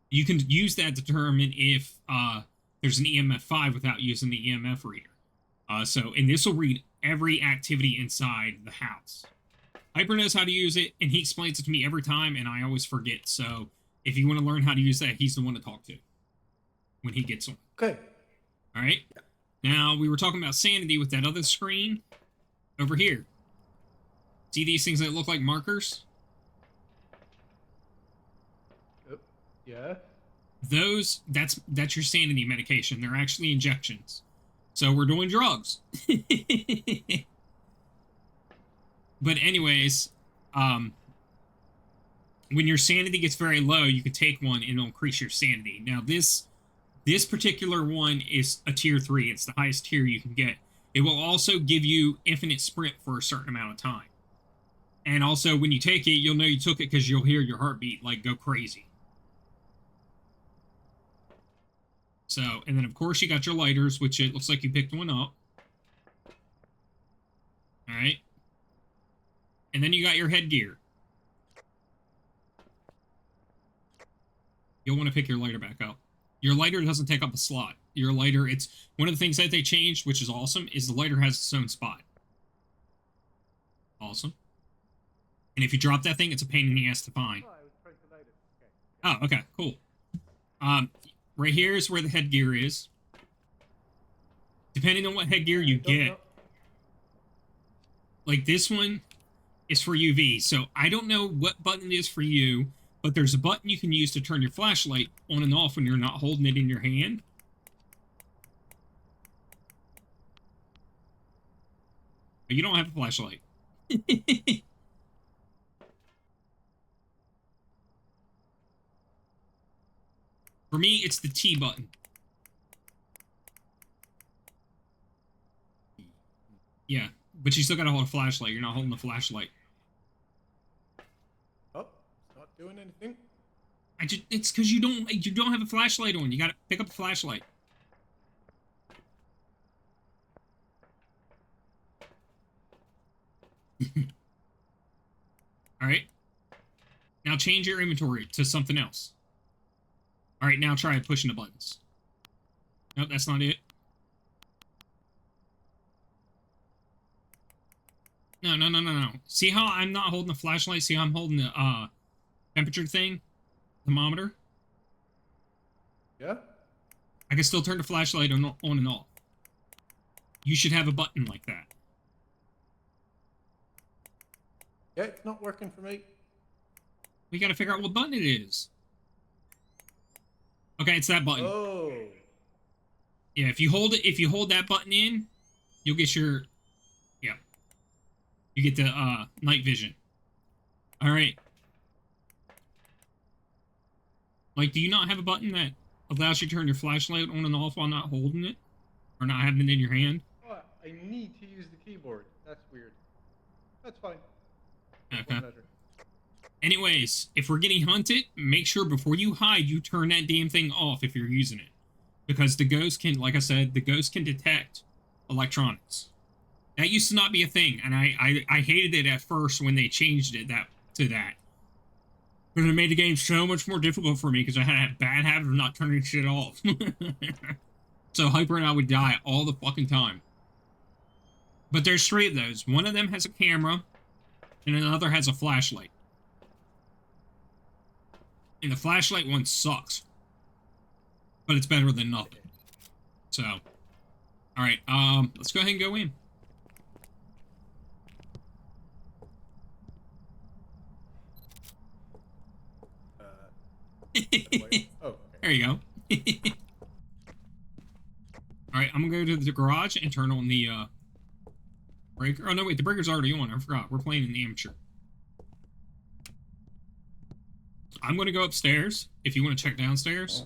you can use that to determine if there's an EMF 5 without using the EMF reader. And this will read every activity inside the house. Hyper knows how to use it, and he explains it to me every time, and I always forget. So if you want to learn how to use that, he's the one to talk to when he gets on. Okay. All right. Now, we were talking about sanity with that other screen over here. See these things that look like markers? Yeah. That's your sanity medication. They're actually injections. So we're doing drugs. But anyways, when your sanity gets very low, you can take one and it'll increase your sanity. Now this particular one is a tier 3. It's the highest tier you can get. It will also give you infinite sprint for a certain amount of time. And also when you take it, you'll know you took it because you'll hear your heartbeat like go crazy. So, and then of course you got your lighters, which it looks like you picked one up. All right. And then you got your headgear. You'll want to pick your lighter back up. Your lighter doesn't take up a slot. Your lighter, it's one of the things that they changed, which is awesome, is the lighter has its own spot. Awesome. And if you drop that thing, it's a pain in the ass to find. Oh, I was trying to light it. Oh, Okay. okay, cool. Right here is where the headgear is. Depending on what headgear you get, like this one is for UV. So I don't know what button it is for you, but there's a button you can use to turn your flashlight on and off when you're not holding it in your hand. But you don't have a flashlight. For me, it's the T button. Yeah, but you still gotta hold a flashlight. You're not holding the flashlight. Oh, it's not doing anything. It's because you don't have a flashlight on. You gotta pick up a flashlight. All right. Now change your inventory to something else. All right, now try pushing the buttons. Nope, that's not it. No. See how I'm not holding the flashlight? See how I'm holding the temperature thing? Thermometer? Yeah? I can still turn the flashlight on and off. You should have a button like that. Yeah, it's not working for me. We gotta figure out what button it is. Okay, it's that button. Oh. Yeah, if you hold that button in, you'll get your... Yeah. You get the night vision. Alright. Like, do you not have a button that allows you to turn your flashlight on and off while not holding it? Or not having it in your hand? Oh, I need to use the keyboard. That's weird. That's fine. Okay. Anyways, if we're getting hunted, make sure before you hide, you turn that damn thing off if you're using it. Because the ghost can, like I said, the ghost can detect electronics. That used to not be a thing, and I hated it at first when they changed it to that. Because it made the game so much more difficult for me because I had a bad habit of not turning shit off. So Hyper and I would die all the fucking time. But there's 3 of those. One of them has a camera, and another has a flashlight. And the flashlight one sucks. But it's better than nothing. So, alright, let's go ahead and go in. Oh, okay. There you go. Alright, I'm gonna go to the garage and turn on the Breaker? Oh, no, wait, the breaker's already on. I forgot. We're playing in the amateur. I'm going to go upstairs, if you want to check downstairs.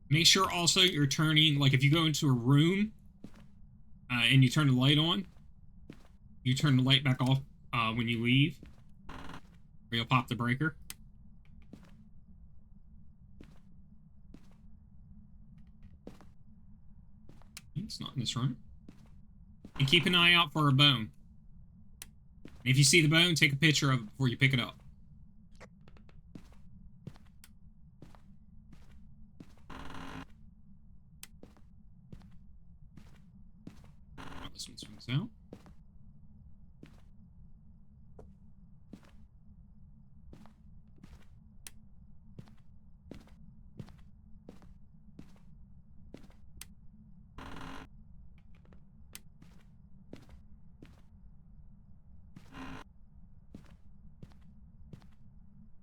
Make sure also you're turning, like, if you go into a room, and you turn the light on, you turn the light back off, when you leave, or you'll pop the breaker. It's not in this room. And keep an eye out for a bone. And if you see the bone, take a picture of it before you pick it up. Oh, this one swings out.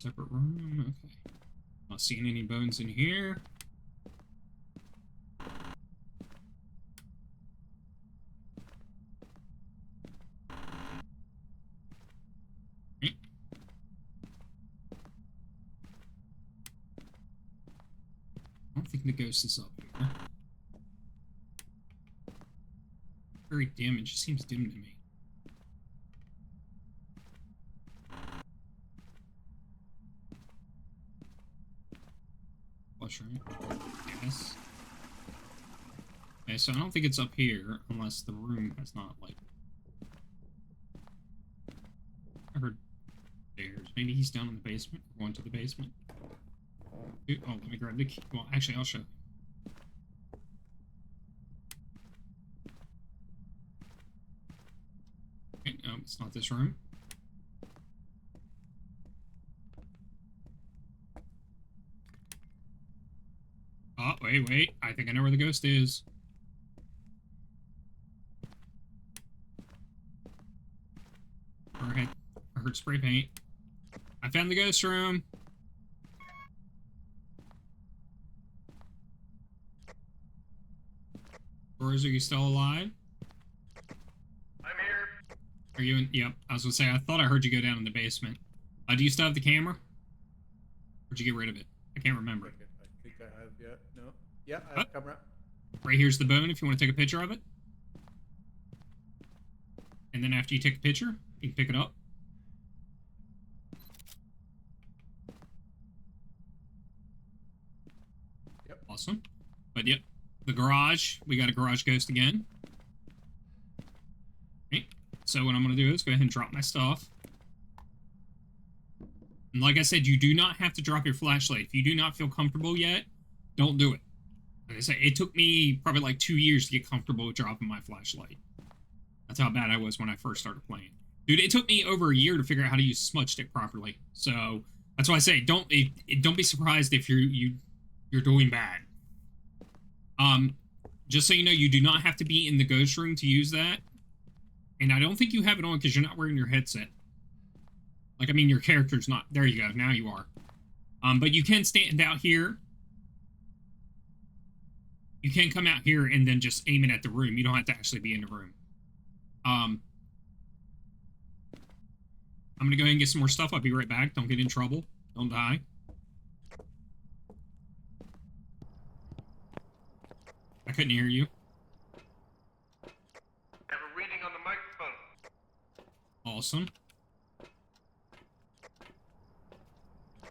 Separate room, okay. Not seeing any bones in here. Okay. I don't think the ghost is up here. Very dim, it just seems dim to me. Right? Yes. Okay, so I don't think it's up here unless the room has not like. I heard stairs. Maybe he's down in the basement. Going to the basement. Ooh, oh, let me grab the key. Well, actually, I'll show you. Okay, no, it's not this room. Oh, wait. I think I know where the ghost is. Alright. I heard spray paint. I found the ghost room. Storz, are you still alive? I'm here. Are you in? Yep. I was gonna say, I thought I heard you go down in the basement. Do you still have the camera? Where'd you get rid of it? I can't remember. I think I have, yeah. No. Yeah, I have camera. Right here's the bone if you want to take a picture of it. And then after you take a picture, you can pick it up. Yep. Awesome. But yep, the garage. We got a garage ghost again. Okay. So what I'm going to do is go ahead and drop my stuff. And like I said, you do not have to drop your flashlight. If you do not feel comfortable yet, don't do it. Like I said, it took me probably like 2 years to get comfortable with dropping my flashlight. That's how bad I was when I first started playing. Dude, it took me over a year to figure out how to use smudge stick properly. So that's why I say don't be surprised if you're doing bad. Just so you know, you do not have to be in the ghost room to use that. And I don't think you have it on because you're not wearing your headset. Like, I mean, your character's not. There you go. Now you are. But you can stand out here. You can come out here and then just aim it at the room. You don't have to actually be in the room. I'm going to go ahead and get some more stuff. I'll be right back. Don't get in trouble. Don't die. I couldn't hear you. Have a reading on the microphone. Awesome.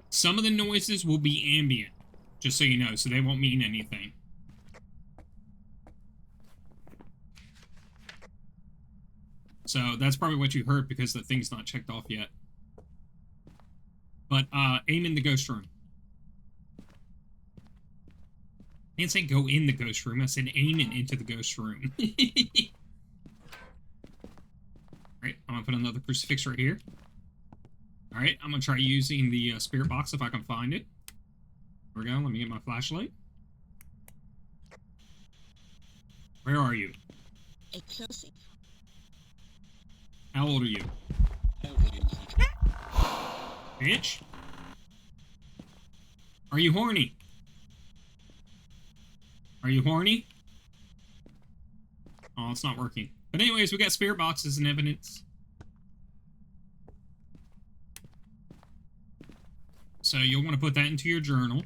Some of the noises will be ambient, just so you know, so they won't mean anything. So that's probably what you heard because the thing's not checked off yet. But aim in the ghost room. I didn't say go in the ghost room, I said aim it into the ghost room. Alright, I'm gonna put another crucifix right here. Alright, I'm gonna try using the spirit box if I can find it. There we go, let me get my flashlight. Where are you? How old are you? Bitch? Are you horny? Are you horny? Oh, it's not working. But anyways, we got spirit boxes and evidence. So you'll want to put that into your journal.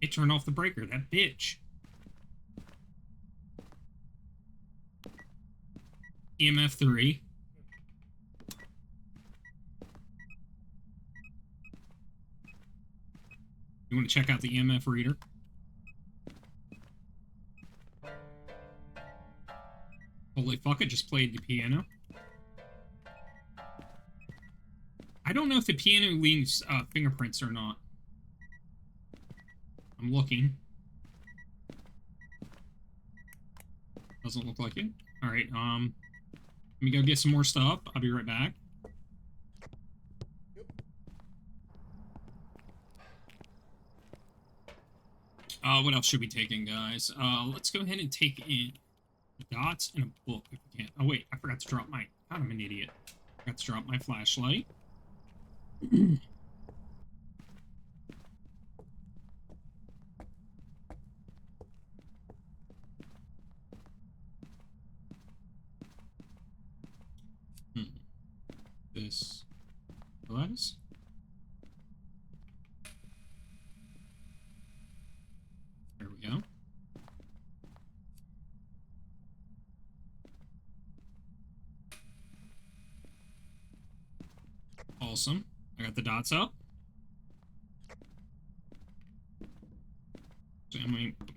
It turned off the breaker, that bitch. EMF 3. You want to check out the EMF reader? Holy fuck, it just played the piano. I don't know if the piano leaves fingerprints or not. I'm looking. Doesn't look like it. Alright, let me go get some more stuff. I'll be right back. What else should we take in, guys? Let's go ahead and take in dots and a book if we can. Oh, wait, I forgot to drop my... God, I'm an idiot. I forgot to drop my flashlight. This was... There we go. Awesome. I got the dots up. So I'm going to put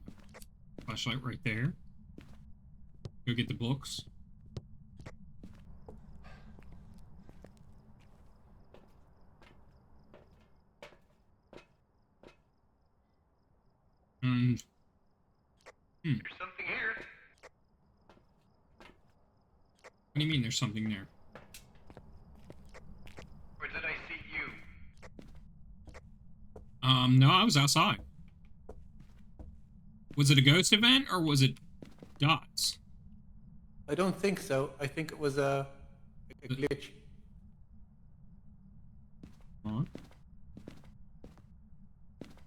my flashlight right there. Go get the books. And... There's something here. What do you mean there's something there? Or did I see you? No, I was outside. Was it a ghost event, or was it dots? I don't think so. I think it was a glitch. Hold on.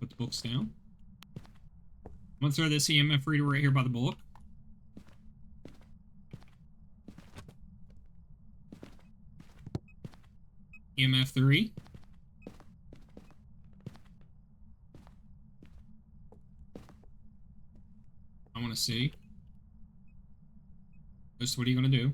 Put the books down. I'm gonna throw this EMF reader right here by the book. EMF 3. I want to see. Just what are you gonna do?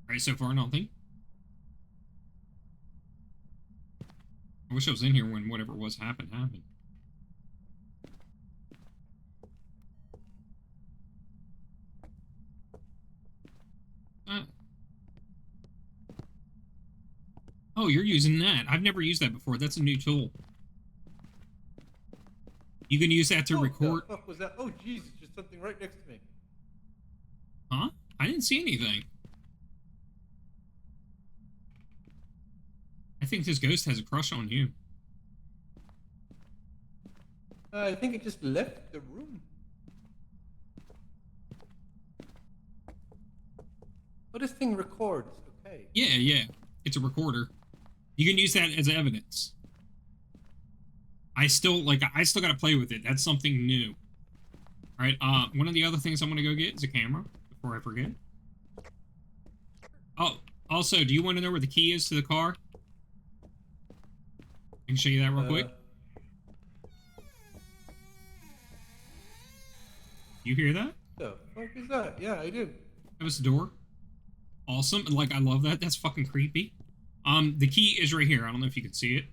Alright, so far nothing. I wish I was in here when whatever was happened. Oh, you're using that. I've never used that before. That's a new tool. You can use that to record. What the fuck was that? Oh, Jesus, there's something right next to me. Huh? I didn't see anything. I think this ghost has a crush on you. I think it just left the room. Oh, this thing records. Okay. Yeah. It's a recorder. You can use that as evidence. I still gotta play with it. That's something new. Alright, one of the other things I'm gonna go get is a camera, before I forget. Oh, also, do you want to know where the key is to the car? I can show you that real quick. You hear that? The fuck is that? Yeah, I do. That was the door. Awesome. Like, I love that. That's fucking creepy. The key is right here. I don't know if you can see it.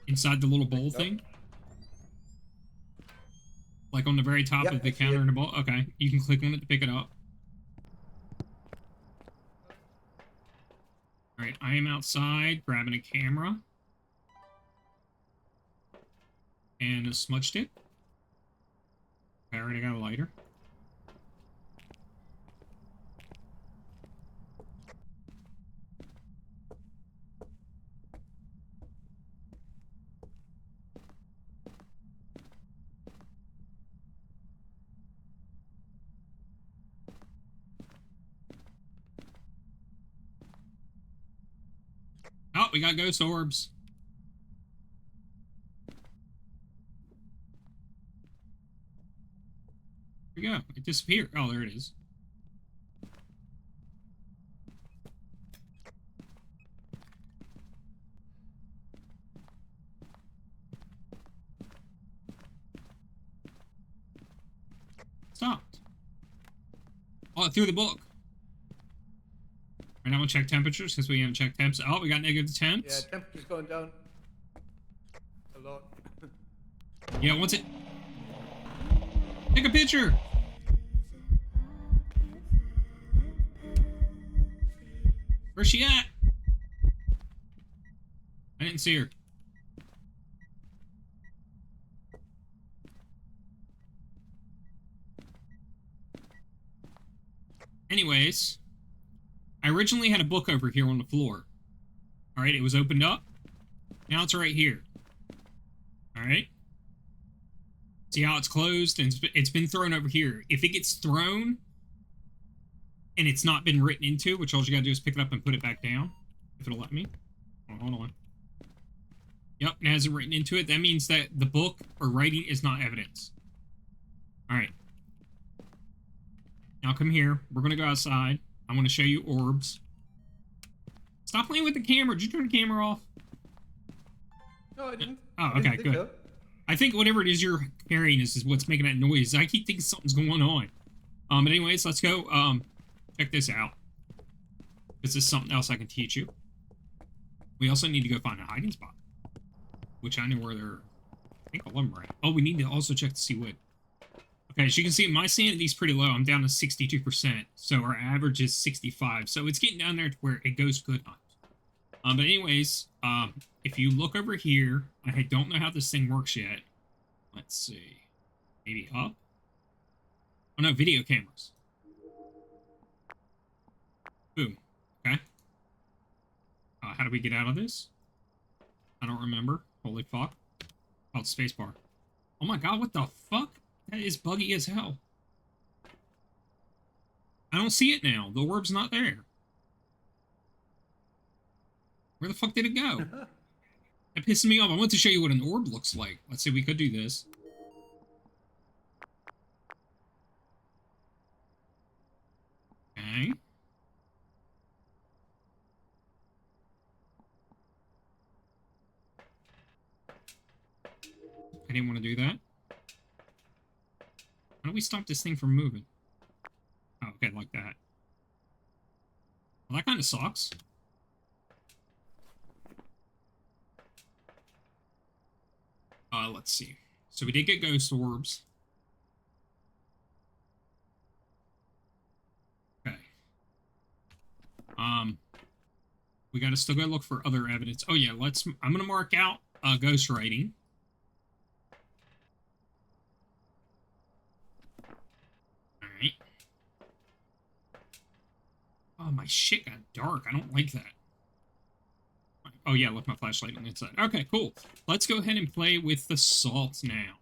Inside the little bowl thing. Like on the very top of the counter in the bowl. Okay. You can click on it to pick it up. Alright, I am outside grabbing a camera. And a smudge stick. I already got a lighter. we got ghost orbs. Here we go. It disappeared. Oh, there it is. Stopped. Oh, it threw the book. Right now we'll check temperatures because we haven't checked temps. Oh, we got negative temps. Yeah, temperature's going down a lot. Yeah, once it... Take a picture! Where's she at? I didn't see her. Anyways, I originally had a book over here on the floor. Alright, it was opened up. Now it's right here. Alright? See how it's closed and it's been thrown over here. If it gets thrown and it's not been written into, which all you gotta do is pick it up and put it back down. If it'll let me. Oh, hold on. Yep, it hasn't written into it. That means that the book or writing is not evidence. Alright. Now come here. We're gonna go outside. I want to show you orbs. Stop playing with the camera. Did you turn the camera off? No, I didn't. Oh, I didn't okay, think good. so. I think whatever it is you're carrying is what's making that noise. I keep thinking something's going on. But anyways, let's go. Check this out. This is something else I can teach you. We also need to go find a hiding spot, which I know where they're. I think all of them are at. Oh, we need to also check to see what. Okay, as you can see, my sanity's pretty low. I'm down to 62%, so our average is 65. So it's getting down there to where it goes good hunt. But anyways, if you look over here, I don't know how this thing works yet. Let's see. Maybe up? Oh no, video cameras. Boom. Okay. How do we get out of this? I don't remember. Holy fuck. Oh, it's spacebar. Oh my god, what the fuck? That is buggy as hell. I don't see it now. The orb's not there. Where the fuck did it go? That pisses me off. I want to show you what an orb looks like. Let's see, we could do this. Okay. I didn't want to do that. How do we stop this thing from moving? Oh, okay, like that. Well, that kind of sucks. Let's see. So we did get ghost orbs. Okay. We gotta still go look for other evidence. Oh yeah, I'm gonna mark out ghost writing. Alright. Oh, my shit got dark. I don't like that. Oh yeah, left my flashlight on the inside. Okay, cool. Let's go ahead and play with the salt now.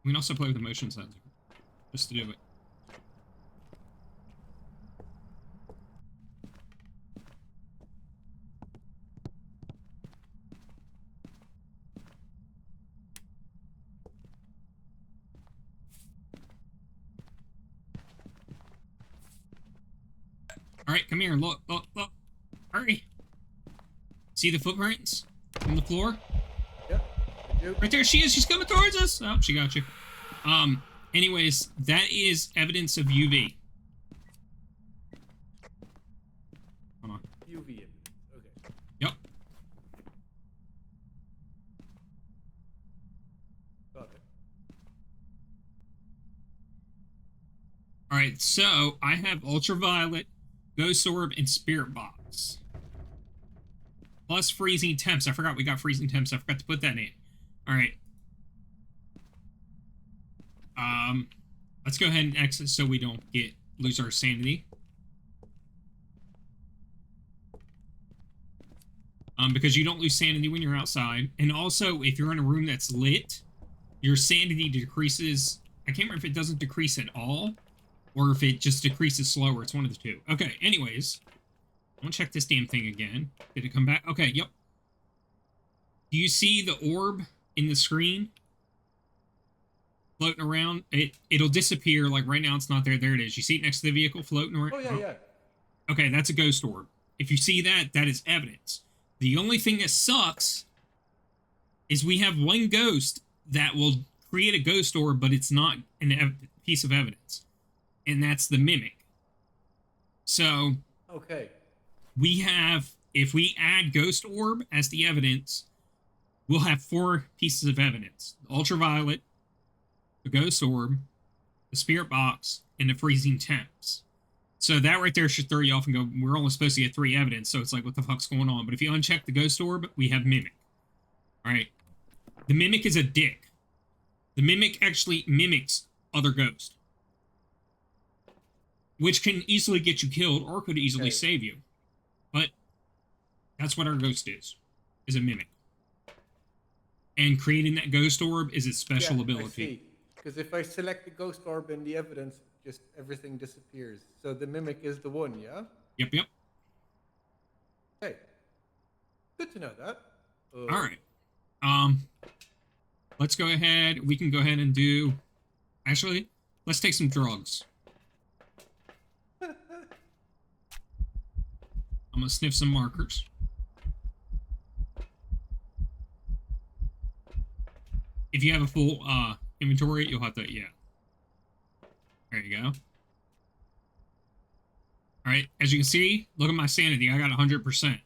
We can also play with the motion sensor, just to do it. Alright, come here. Look, look, look. Hurry. See the footprints on the floor? Yep, I do. Right there she is. She's coming towards us. Oh, she got you. Anyways, that is evidence of UV. Hold on. UV. Okay. Yep. Got it. Alright, so I have ultraviolet, ghost orb, and spirit box. Plus freezing temps. I forgot we got freezing temps. I forgot to put that in. Alright. Let's go ahead and exit so we don't lose our sanity. Because you don't lose sanity when you're outside. And also, if you're in a room that's lit, your sanity decreases. I can't remember if it doesn't decrease at all, or if it just decreases slower. It's one of the two. Okay, anyways. I'm gonna check this damn thing again. Did it come back? Okay, yep. Do you see the orb in the screen floating around? It'll disappear. Like right now, it's not there. There it is. You see it next to the vehicle floating around? Oh, yeah, yeah. Okay, that's a ghost orb. If you see that, that is evidence. The only thing that sucks is we have one ghost that will create a ghost orb, but it's not a piece of evidence. And that's the mimic. So Okay. we have, if we add ghost orb as the evidence, we'll have 4 pieces of evidence: the ultraviolet, the ghost orb, the spirit box, and the freezing temps. So that right there should throw you off and go, we're only supposed to get 3 evidence, so it's like, what the fuck's going on? But if you uncheck the ghost orb, we have mimic. Alright. The mimic is a dick. The mimic actually mimics other ghosts, which can easily get you killed or could easily save you. But that's what our ghost is a mimic. And creating that ghost orb is its special ability. Because if I select the ghost orb in the evidence, just everything disappears. So the mimic is the one, yeah? Yep. Hey. Good to know that. Alright. Let's go ahead. We can go ahead and do... Actually, let's take some drugs. I'm gonna sniff some markers. If you have a full inventory, you'll have to, yeah. There you go. Alright, as you can see, look at my sanity. I got 100%.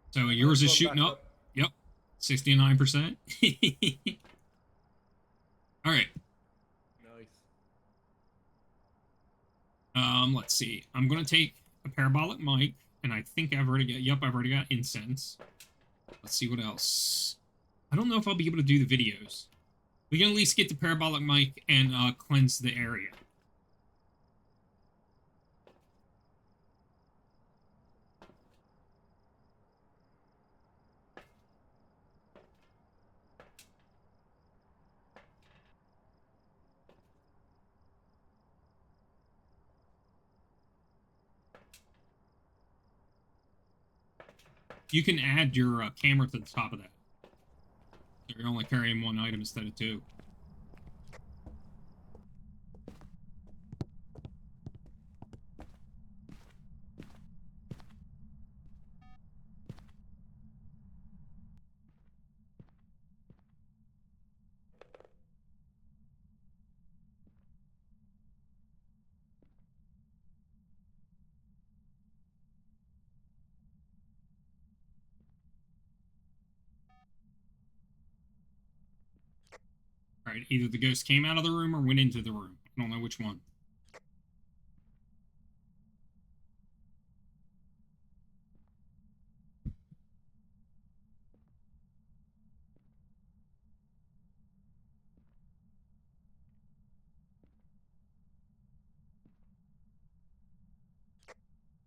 So yours is shooting up. Yep. 69%. Alright. Nice. Let's see. I'm gonna take a parabolic mic, and I think I've already got, I've already got incense. Let's see what else. I don't know if I'll be able to do the videos. We can at least get the parabolic mic and cleanse the area. You can add your camera to the top of that. So you're only carrying 1 item instead of 2. Alright, either the ghost came out of the room or went into the room. I don't know which one.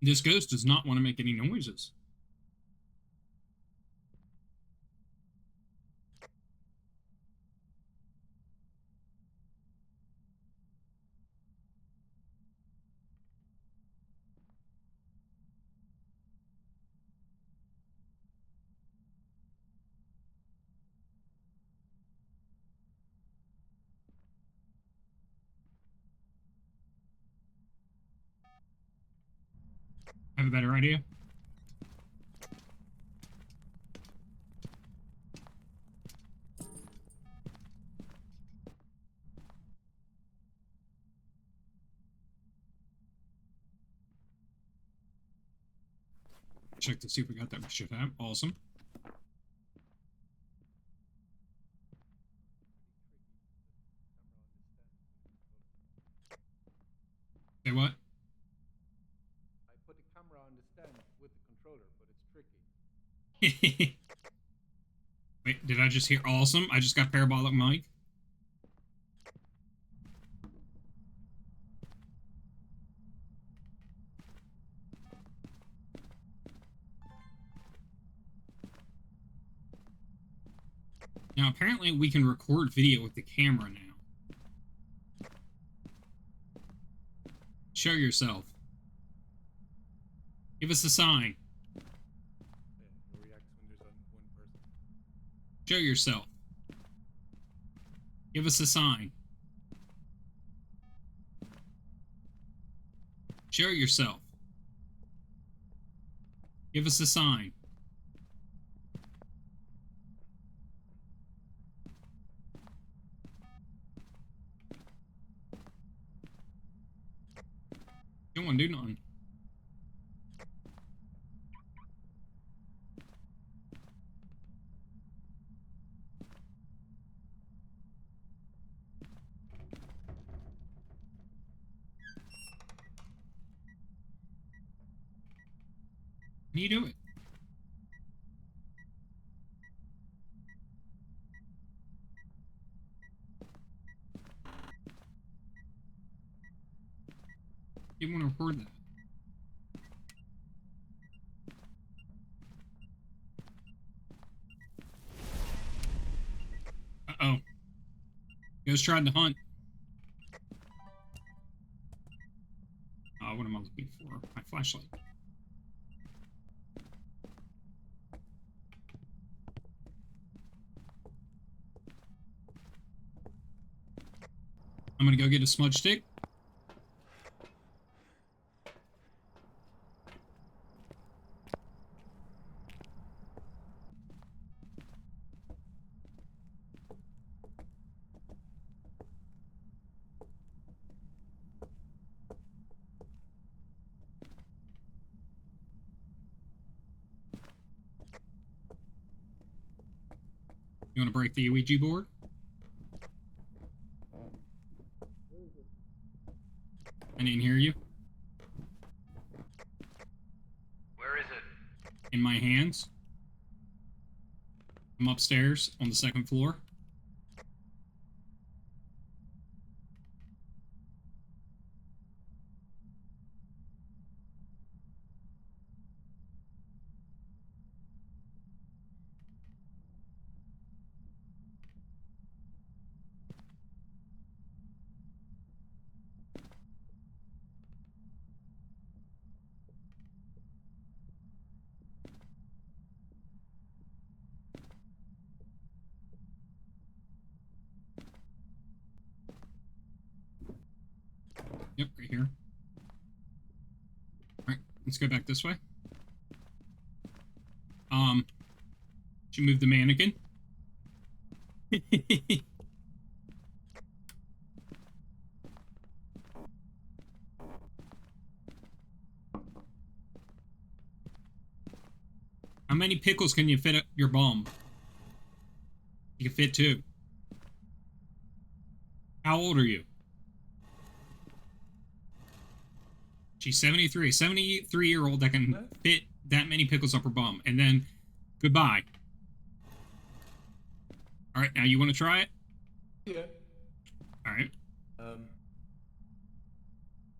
This ghost does not want to make any noises. I have a better idea. Check to see if we got that. We should have. Awesome. Say what? I put the camera on the stand with the controller, but it's tricky. Wait, did I just hear awesome? I just got parabolic mic. Now, apparently we can record video with the camera now. Show yourself. Give us a sign. Yeah, it reacts when there's one person. Show yourself. Give us a sign. Show yourself. Give us a sign. You don't want to do nothing. Can you do it? You want to record that? Uh-oh. Ghost tried to hunt. What am I looking for? My flashlight. I'm gonna go get a smudge stick. You want to break the Ouija board? I didn't hear you. Where is it? In my hands. I'm upstairs on the second floor. Yep, right here. Alright, let's go back this way. Should move the mannequin. How many pickles can you fit up your bum? You can fit 2. How old are you? She's 73. 73-year-old that can fit that many pickles up her bum. And then, goodbye. Alright, now you want to try it? Yeah. Alright.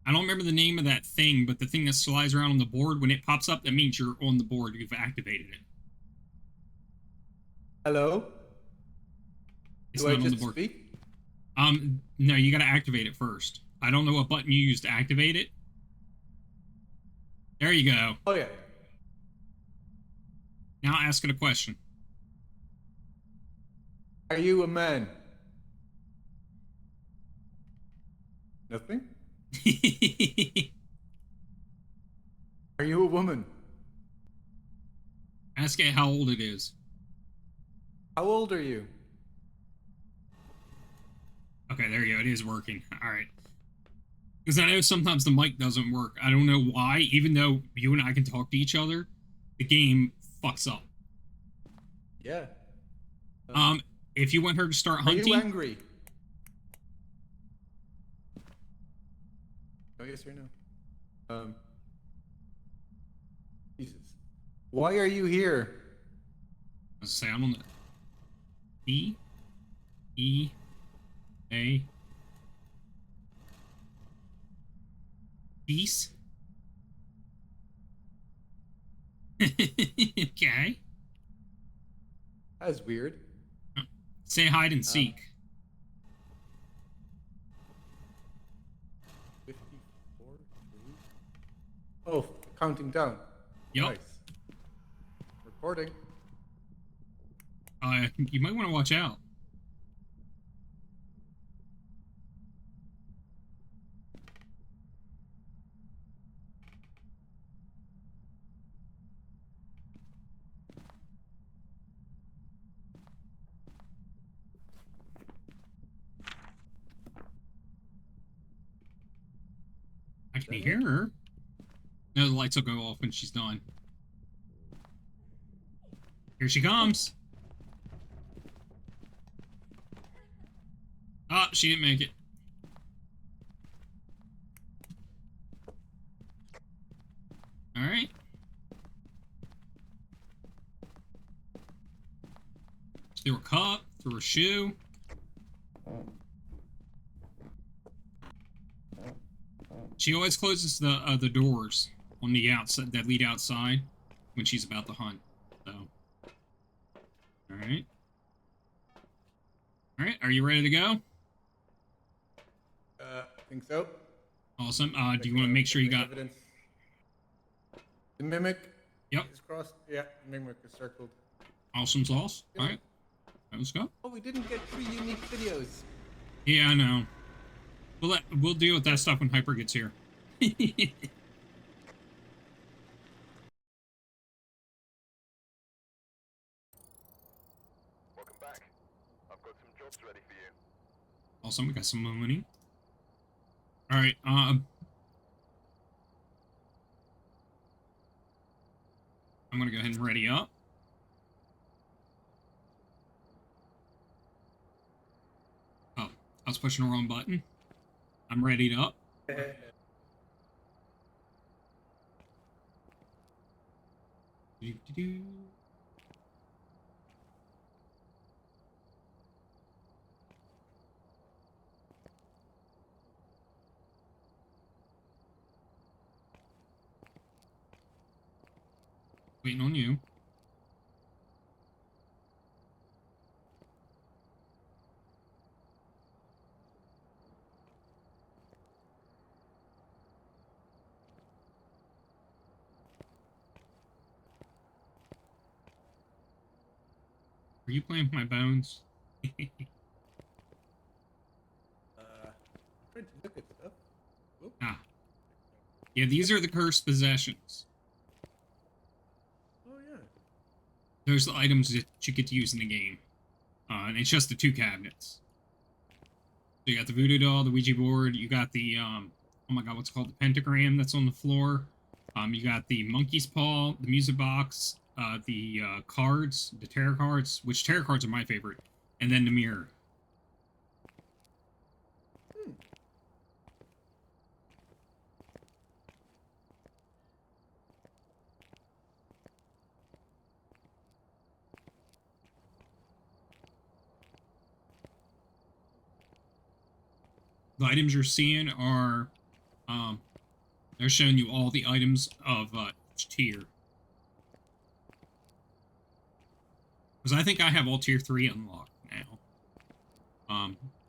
I don't remember the name of that thing, but the thing that slides around on the board, when it pops up, that means you're on the board. You've activated it. Hello? It's Do not I on the just board. speak? No, you gotta activate it first. I don't know what button you use to activate it. There you go. Oh, yeah. Now ask it a question. Are you a man? Nothing? Are you a woman? Ask it how old it is. How old are you? Okay, there you go. It is working. Alright. Because I know sometimes the mic doesn't work. I don't know why. Even though you and I can talk to each other, the game fucks up. Yeah. If you want her to start hunting... Are you angry? Oh, yes or no? Jesus. Why are you here? Let's say I'm on the... B... E... A... Peace? Okay. That's weird. Say hide and seek. 54, 3? Oh, counting down. Yep. Nice. Recording. You might want to watch out. I can hear her. No, the lights will go off when she's done. Here she comes. Ah, she didn't make it. Alright. She threw a cup, threw a shoe. She always closes the doors on the outside that lead outside when she's about to hunt. So, all right. Are you ready to go? I think so. Awesome. Do you want to make sure you got? Evidence. The mimic. Yep. Is crossed. Yeah, the mimic is circled. Awesome sauce. All right. Let's go. Oh, we didn't get 3 unique videos. Yeah, I know. We'll deal with that stuff when Hyper gets here. Welcome back. I've got some jobs ready for you. Awesome. We got some money. All right. I'm gonna go ahead and ready up. Oh, I was pushing the wrong button. I'm readied up. Do-do-do. Waiting on you. Are you playing with my bones? Trying to look at stuff. Oop. Ah. Yeah, these are the cursed possessions. Oh yeah. Those are the items that you get to use in the game. And it's just the 2 cabinets. So you got the voodoo doll, the Ouija board, you got the, oh my god, what's it called? The pentagram that's on the floor. You got the monkey's paw, the music box, the cards, the tarot cards, which tarot cards are my favorite, and then the mirror. The items you're seeing are, they're showing you all the items of each tier. Because I think I have all tier 3 unlocked now.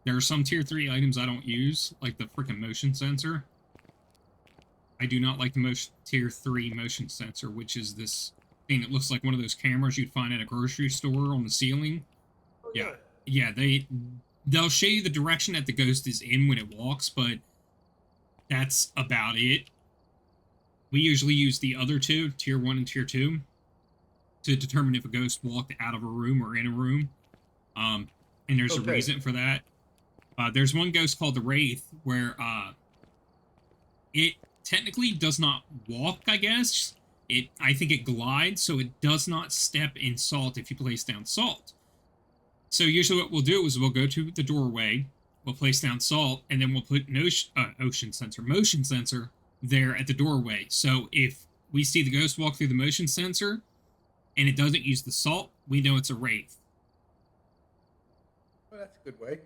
There are some tier 3 items I don't use, like the freaking motion sensor. I do not like the tier 3 motion sensor, which is this thing that looks like one of those cameras you'd find at a grocery store on the ceiling. Oh, Yeah, they'll show you the direction that the ghost is in when it walks, but that's about it. We usually use the other 2, tier 1 and tier 2, to determine if a ghost walked out of a room or in a room. And there's a reason for that. There's one ghost called the Wraith, where it technically does not walk, I guess. I think it glides, so it does not step in salt if you place down salt. So usually what we'll do is we'll go to the doorway, we'll place down salt, and then we'll put motion sensor there at the doorway. So if we see the ghost walk through the motion sensor and it doesn't use the salt, we know it's a wraith. Well, that's a good way.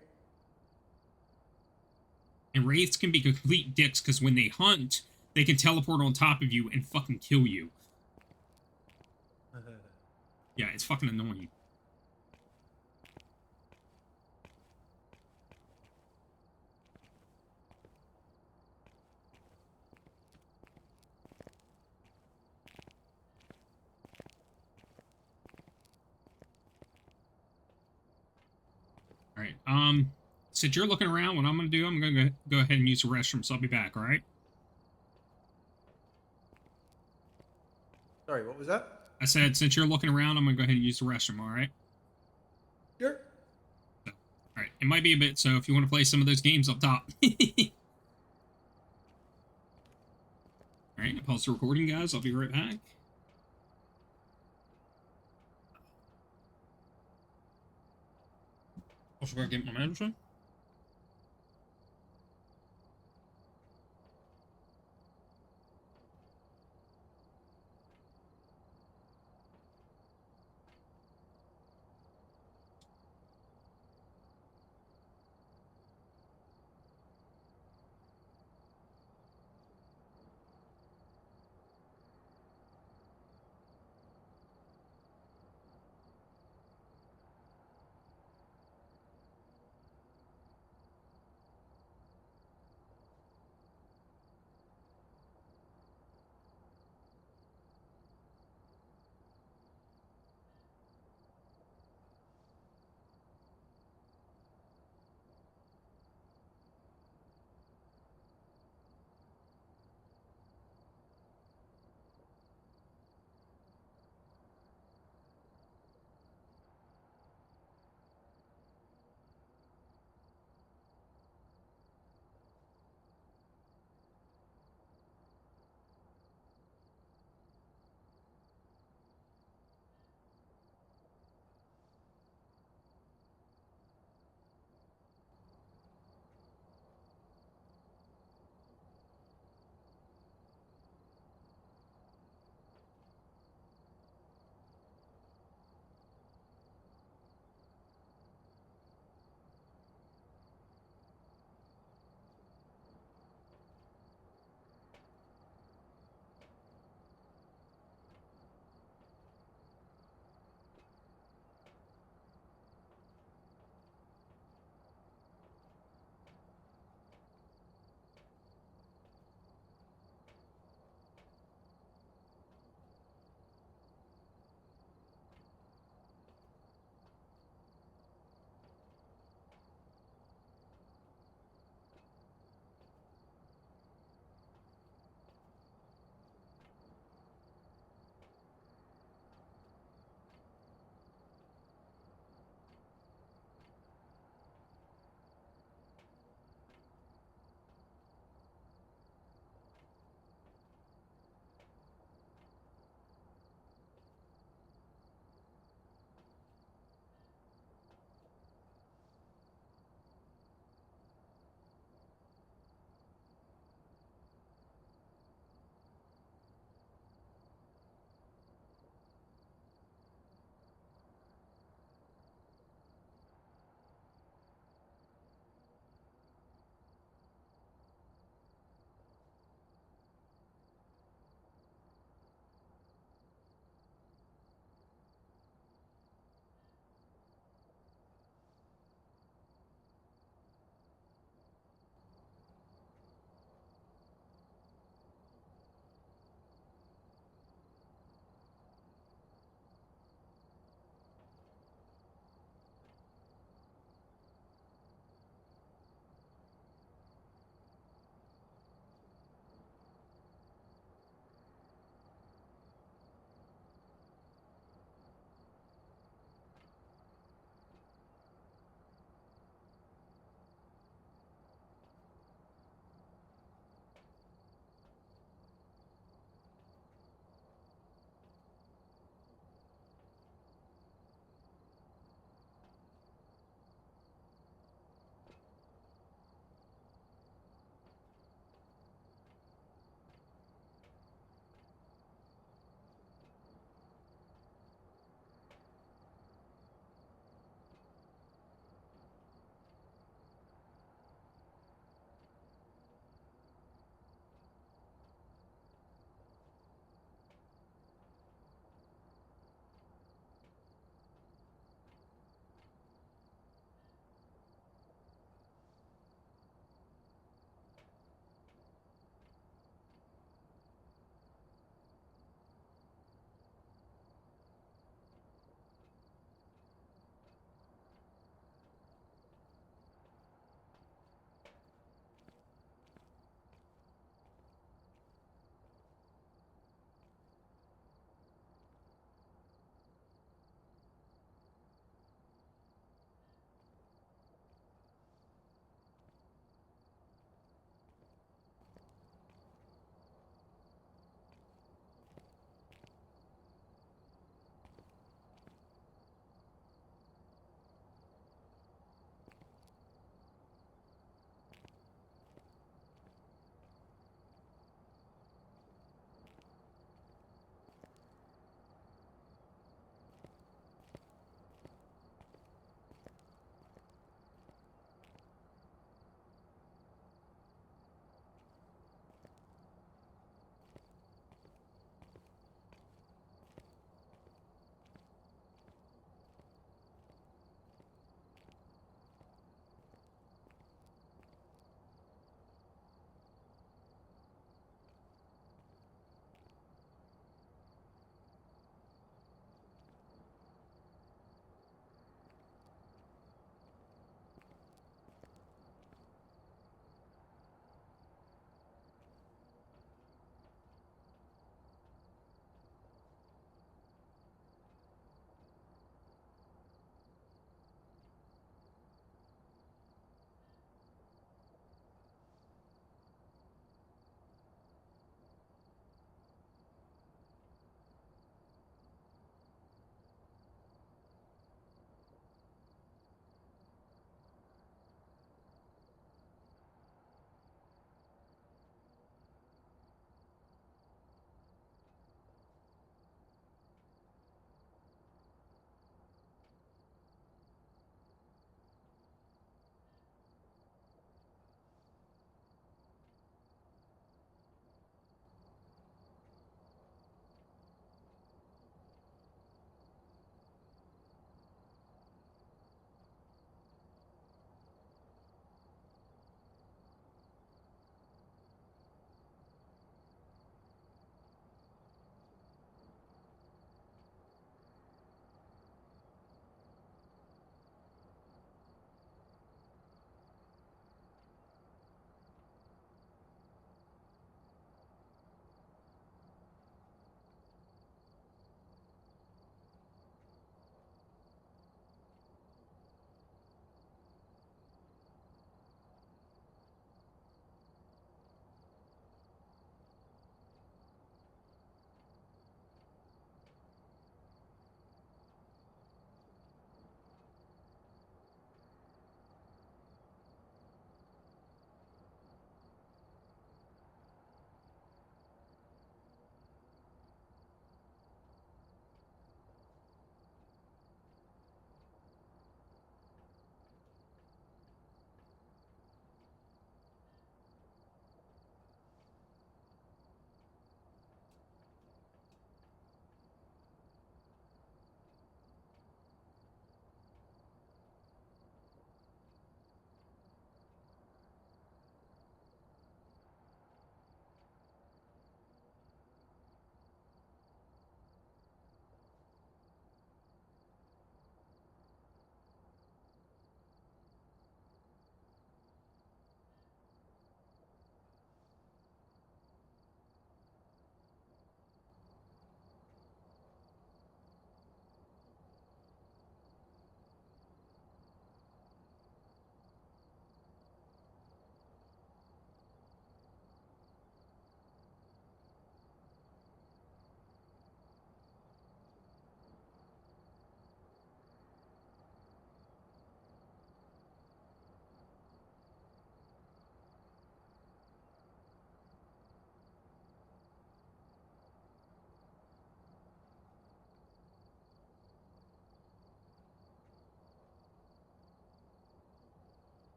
And wraiths can be complete dicks because when they hunt, they can teleport on top of you and fucking kill you. Yeah, it's fucking annoying. right. Since you're looking around, what I'm gonna do, I'm gonna go ahead and use the restroom, so I'll be back, alright? Sorry, what was that? I said, since you're looking around, I'm gonna go ahead and use the restroom, alright? Sure. So, alright, it might be a bit, so if you want to play some of those games up top. Alright, pause the recording, guys. I'll be right back. Also gotta get my medicine.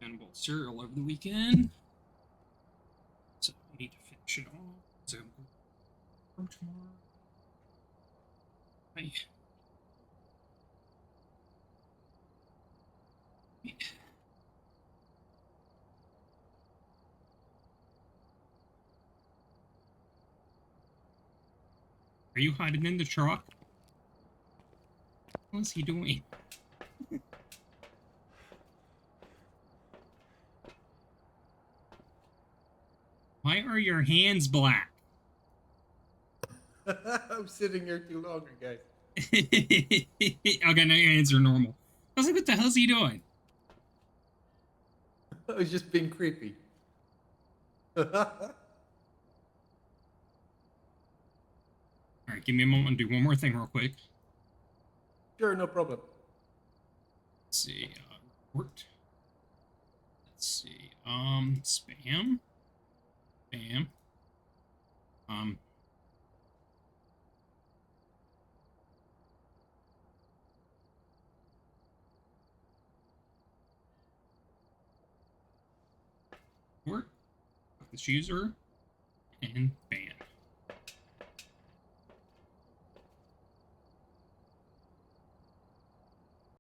And bowl cereal over the weekend. So I need to finish it all. So I'm going to work tomorrow. Bye. Are you hiding in the truck? What's he doing? Why are your hands black? I'm sitting here too long, guys. Okay, now your hands are normal. I was like, what the hell's he doing? I was just being creepy. Alright, give me a moment to do one more thing real quick. Sure, no problem. Let's see, report. Let's see, spam. Spam. Report. This user. And bam.